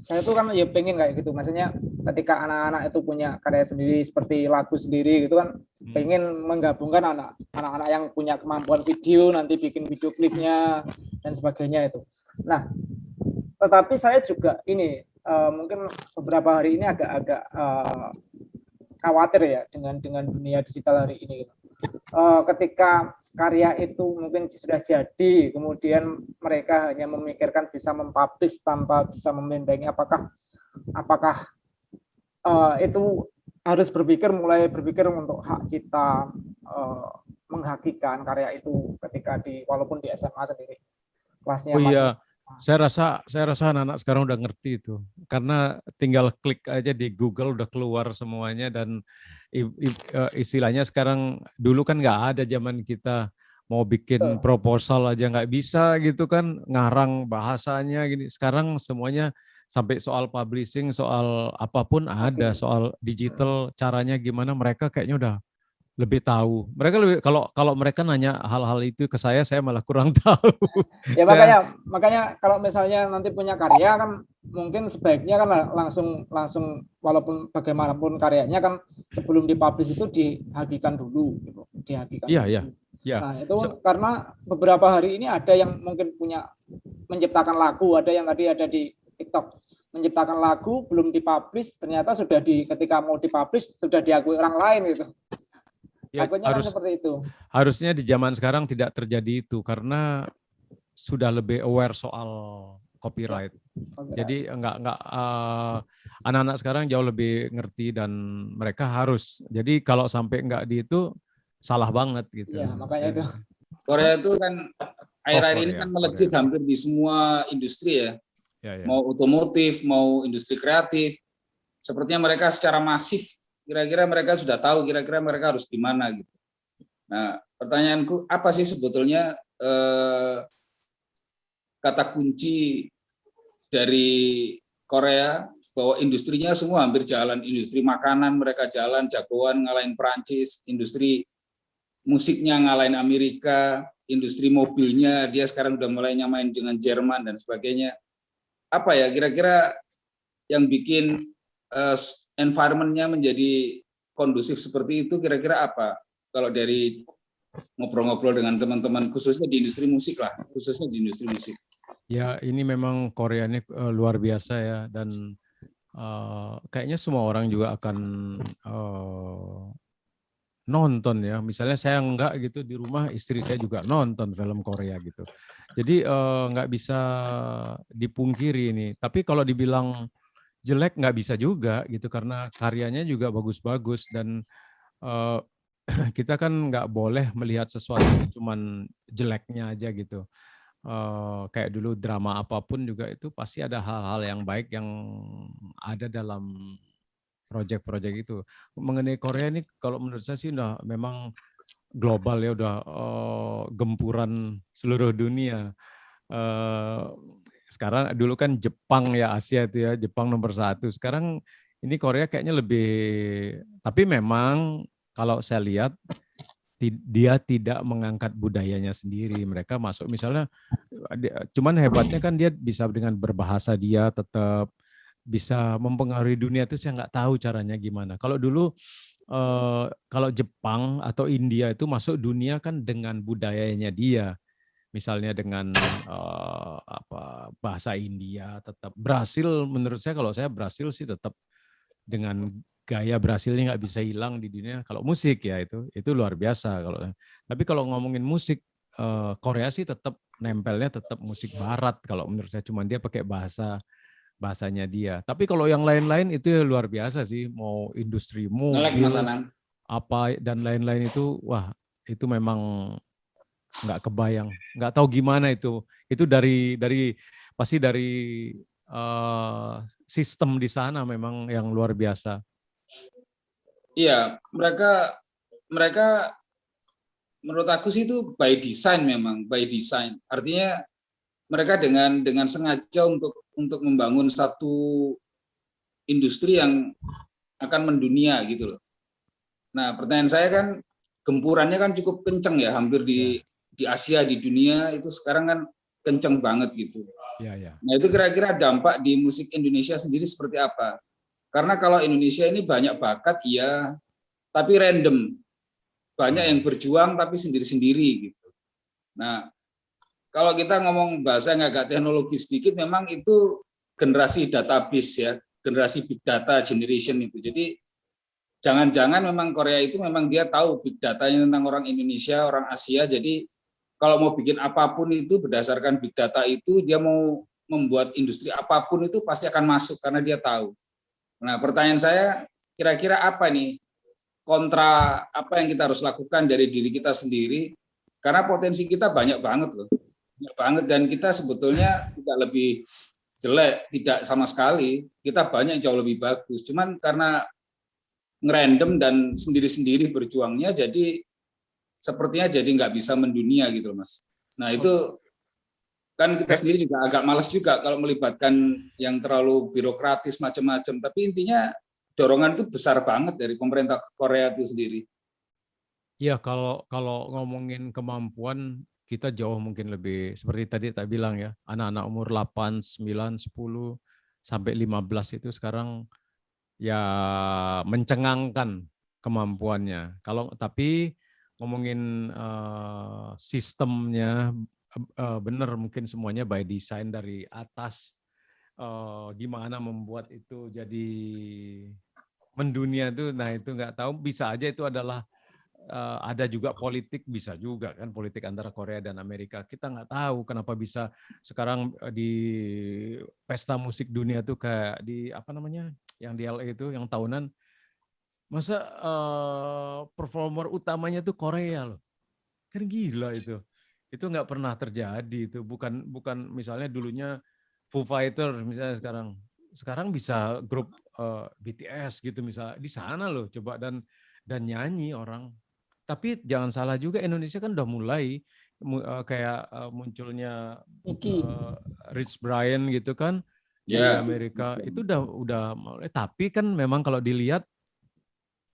saya tuh kan ya pengen kayak gitu, maksudnya ketika anak-anak itu punya karya sendiri seperti lagu sendiri gitu kan, pengen menggabungkan anak-anak yang punya kemampuan video, nanti bikin video klipnya dan sebagainya itu. Nah, tetapi saya juga ini mungkin beberapa hari ini agak khawatir ya dengan dunia digital hari ini gitu. Ketika karya itu mungkin sudah jadi, kemudian mereka hanya memikirkan bisa mempublish tanpa bisa membentengi apakah itu harus mulai berpikir untuk hak cipta, menghakikan karya itu ketika walaupun di SMA sendiri kelasnya. Oh iya, saya rasa anak-anak sekarang udah ngerti itu, karena tinggal klik aja di Google udah keluar semuanya. Dan istilahnya sekarang, dulu kan nggak ada, zaman kita mau bikin proposal aja nggak bisa gitu kan, ngarang bahasanya gini. Sekarang semuanya sampai soal publishing, soal apapun ada, soal digital caranya gimana, mereka kayaknya udah lebih tahu. Mereka kalau mereka nanya hal-hal itu ke saya malah kurang tahu. Ya makanya kalau misalnya nanti punya karya kan mungkin sebaiknya kan langsung walaupun bagaimanapun karyanya kan sebelum dipublish itu dihakikan dulu gitu. Iya. Nah, itu karena beberapa hari ini ada yang mungkin punya menciptakan lagu, ada yang tadi ada di TikTok menciptakan lagu belum dipublish, ternyata sudah ketika mau dipublish sudah diakui orang lain gitu. Ya, seperti itu. Harusnya di zaman sekarang tidak terjadi itu, karena sudah lebih aware soal copyright. Jadi anak-anak sekarang jauh lebih ngerti, dan mereka harus. Jadi kalau sampai nggak itu salah banget gitu. Ya, makanya itu. Korea itu kan akhir-akhir ini kan melejit hampir di semua industri ya. Mau otomotif, mau industri kreatif. Sepertinya mereka secara masif kira-kira mereka sudah tahu kira-kira mereka harus gimana gitu. Nah, pertanyaanku apa sih sebetulnya kata kunci dari Korea bahwa industrinya semua hampir jalan, industri makanan mereka jalan, jagoan ngalahin Perancis, industri musiknya ngalahin Amerika, industri mobilnya dia sekarang udah mulai nyamain dengan Jerman dan sebagainya. Apa ya kira-kira yang bikin environment-nya menjadi kondusif seperti itu, kira-kira apa? Kalau dari ngobrol-ngobrol dengan teman-teman, khususnya di industri musik lah, khususnya di industri musik. Ya, ini memang Korea ini luar biasa ya, dan kayaknya semua orang juga akan nonton ya. Misalnya saya enggak gitu di rumah, istri saya juga nonton film Korea gitu. Jadi nggak bisa dipungkiri ini. Tapi kalau dibilang jelek nggak bisa juga gitu karena karyanya juga bagus-bagus dan kita kan nggak boleh melihat sesuatu cuman jeleknya aja gitu. Kayak dulu drama apapun juga itu pasti ada hal-hal yang baik yang ada dalam proyek-proyek itu. Mengenai Korea ini kalau menurut saya sih udah memang global ya, udah gempuran seluruh dunia. Eh, Sekarang dulu kan Jepang ya Asia itu ya, Jepang nomor 1. Sekarang ini Korea kayaknya lebih, tapi memang kalau saya lihat dia tidak mengangkat budayanya sendiri. Mereka masuk misalnya, cuman hebatnya kan dia bisa dengan berbahasa dia tetap bisa mempengaruhi dunia itu saya nggak tahu caranya gimana. Kalau dulu kalau Jepang atau India itu masuk dunia kan dengan budayanya dia, misalnya dengan bahasa India tetap. Brasil menurut saya, kalau saya Brasil sih tetap dengan gaya Brasilnya nggak bisa hilang di dunia. Kalau musik ya itu luar biasa. Tapi kalau ngomongin musik Korea sih tetap nempelnya tetap musik Barat kalau menurut saya, cuman dia pakai bahasanya dia. Tapi kalau yang lain-lain itu luar biasa sih, mau industri mobil apa dan lain-lain itu, wah itu memang nggak kebayang, nggak tahu gimana itu dari pasti dari sistem di sana memang yang luar biasa. Iya, mereka menurut aku sih itu by design, memang by design. Artinya mereka dengan sengaja untuk membangun satu industri yang akan mendunia gitu loh. Nah, pertanyaan saya kan gempurannya kan cukup kenceng ya, hampir di Asia, di dunia itu sekarang kan kenceng banget gitu. Ya, ya. Nah, itu kira-kira dampak di musik Indonesia sendiri seperti apa? Karena kalau Indonesia ini banyak bakat, iya, tapi random. Banyak yang berjuang tapi sendiri-sendiri gitu. Nah, kalau kita ngomong bahasa yang agak teknologis sedikit, memang itu generasi database ya, generasi big data generation itu. Jadi jangan-jangan memang Korea itu memang dia tahu big datanya tentang orang Indonesia, orang Asia. Jadi kalau mau bikin apapun itu berdasarkan big data itu, dia mau membuat industri apapun itu pasti akan masuk karena dia tahu. Nah, pertanyaan saya, kira-kira apa nih kontra apa yang kita harus lakukan dari diri kita sendiri? Karena potensi kita banyak banget loh. Banyak banget, dan kita sebetulnya tidak lebih jelek, tidak sama sekali. Kita banyak jauh lebih bagus. Cuman karena ngerandom dan sendiri-sendiri berjuangnya, jadi sepertinya jadi nggak bisa mendunia gitu loh, Mas. Nah, itu kan kita sendiri juga agak malas juga kalau melibatkan yang terlalu birokratis macam-macam. Tapi intinya dorongan itu besar banget dari pemerintah Korea itu sendiri. Iya, kalau ngomongin kemampuan kita jauh mungkin lebih seperti tadi tak bilang ya, anak-anak umur 8, 9, 10 sampai 15 itu sekarang ya mencengangkan kemampuannya. Tapi ngomongin sistemnya benar, mungkin semuanya by design dari atas, gimana membuat itu jadi mendunia itu. Nah itu nggak tahu, bisa aja itu adalah ada juga politik, bisa juga kan politik antara Korea dan Amerika. Kita nggak tahu kenapa bisa sekarang di pesta musik dunia tuh kayak di apa namanya yang di LA itu yang tahunan, masa performer utamanya tuh Korea loh, kan gila itu nggak pernah terjadi itu. Bukan misalnya dulunya Foo Fighter misalnya, sekarang bisa grup BTS gitu misalnya di sana loh, coba dan nyanyi orang. Tapi jangan salah juga, Indonesia kan udah mulai kayak munculnya Rich Brian gitu kan di Amerika, itu udah mulai. Tapi kan memang kalau dilihat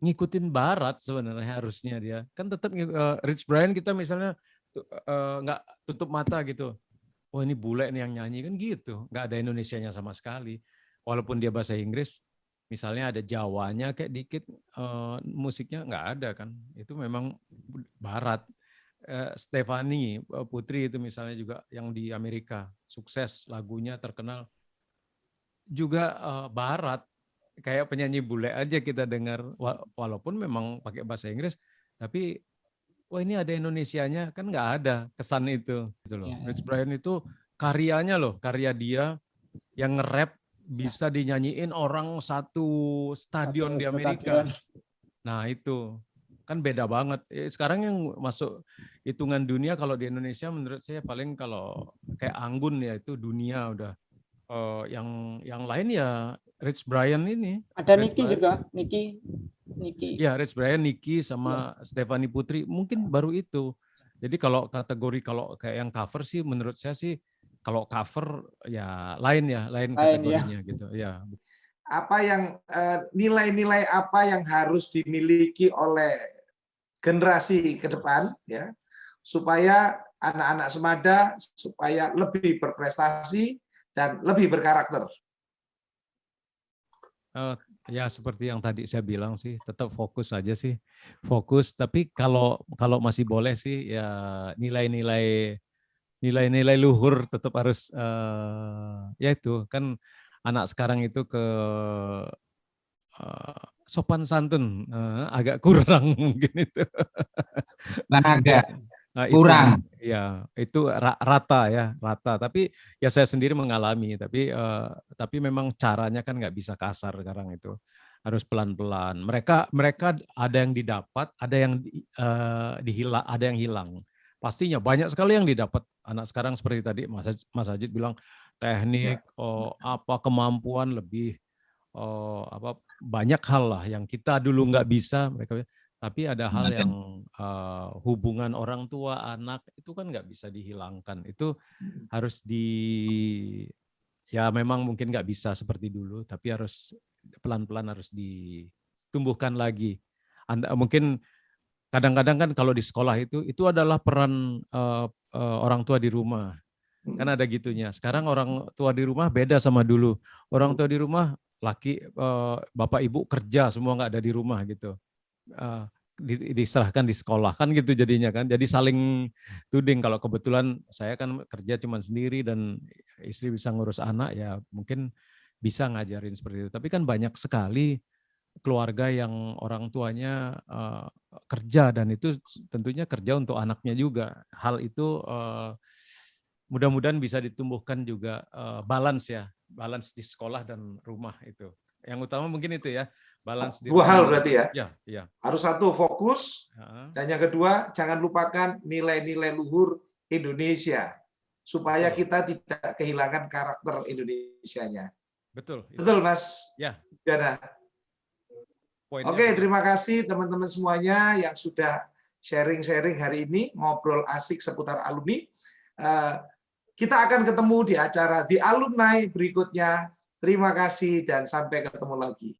ngikutin Barat sebenarnya, harusnya dia kan tetap Rich Brian, kita misalnya nggak tutup mata gitu, oh ini bule nih yang nyanyi kan gitu, nggak ada Indonesianya sama sekali. Walaupun dia bahasa Inggris, misalnya ada Jawanya kayak dikit, musiknya nggak ada kan. Itu memang Barat. Stefani Putri itu misalnya juga yang di Amerika, sukses lagunya terkenal, juga Barat. Kayak penyanyi bule aja kita dengar, walaupun memang pakai bahasa Inggris, Tapi wah ini ada Indonesianya, kan nggak ada kesan itu gitu loh. Ya. Rich Brian itu karyanya loh, karya dia yang nge-rap bisa dinyanyiin orang satu stadion di Amerika. Nah itu kan beda banget. Sekarang yang masuk hitungan dunia kalau di Indonesia menurut saya paling kalau kayak Anggun ya itu dunia udah. Yang lain ya Rich Brian ini. Ada Rich Niki Brian. juga, Niki. Ya Rich Brian, Niki sama Stephanie Putri mungkin baru itu. Jadi kalau kategori kalau kayak yang cover sih menurut saya sih kalau cover ya lain kategorinya gitu ya. Apa yang nilai-nilai apa yang harus dimiliki oleh generasi ke depan ya supaya anak-anak semada supaya lebih berprestasi dan lebih berkarakter. Ya seperti yang tadi saya bilang sih tetap fokus aja sih, fokus. Tapi kalau masih boleh sih ya nilai-nilai luhur tetap harus ya itu kan anak sekarang itu ke sopan santun agak kurang mungkin itu. Agak Nah, kurang. Ya itu rata. Tapi ya saya sendiri mengalami. Tapi memang caranya kan nggak bisa kasar sekarang itu. Harus pelan-pelan. Mereka ada yang didapat, ada yang dihilang, ada yang hilang. Pastinya banyak sekali yang didapat anak sekarang seperti tadi Mas Ajit bilang teknik, kemampuan lebih, banyak hal lah yang kita dulu nggak bisa mereka. Tapi ada hal yang hubungan orang tua anak itu kan nggak bisa dihilangkan. Itu harus ya memang mungkin nggak bisa seperti dulu, tapi harus pelan-pelan harus ditumbuhkan lagi. Mungkin kadang-kadang kan kalau di sekolah itu adalah peran orang tua di rumah. Kan ada gitunya. Sekarang orang tua di rumah beda sama dulu. Orang tua di rumah bapak ibu kerja semua nggak ada di rumah gitu. Diserahkan di sekolah kan gitu jadinya kan. Jadi saling tuding. Kalau kebetulan saya kan kerja cuma sendiri dan istri bisa ngurus anak ya mungkin bisa ngajarin seperti itu. Tapi kan banyak sekali keluarga yang orang tuanya kerja dan itu tentunya kerja untuk anaknya juga. Hal itu mudah-mudahan bisa ditumbuhkan juga balance di sekolah dan rumah itu. Yang utama mungkin itu ya, balance di dua hal berarti ya. Ya. Harus satu fokus dan yang kedua jangan lupakan nilai-nilai luhur Indonesia supaya kita tidak kehilangan karakter Indonesianya. Betul. Betul Mas. Ya. Gana. Oke, terima kasih teman-teman semuanya yang sudah sharing-sharing hari ini, ngobrol asik seputar alumni. Kita akan ketemu di acara di alumni berikutnya. Terima kasih dan sampai ketemu lagi.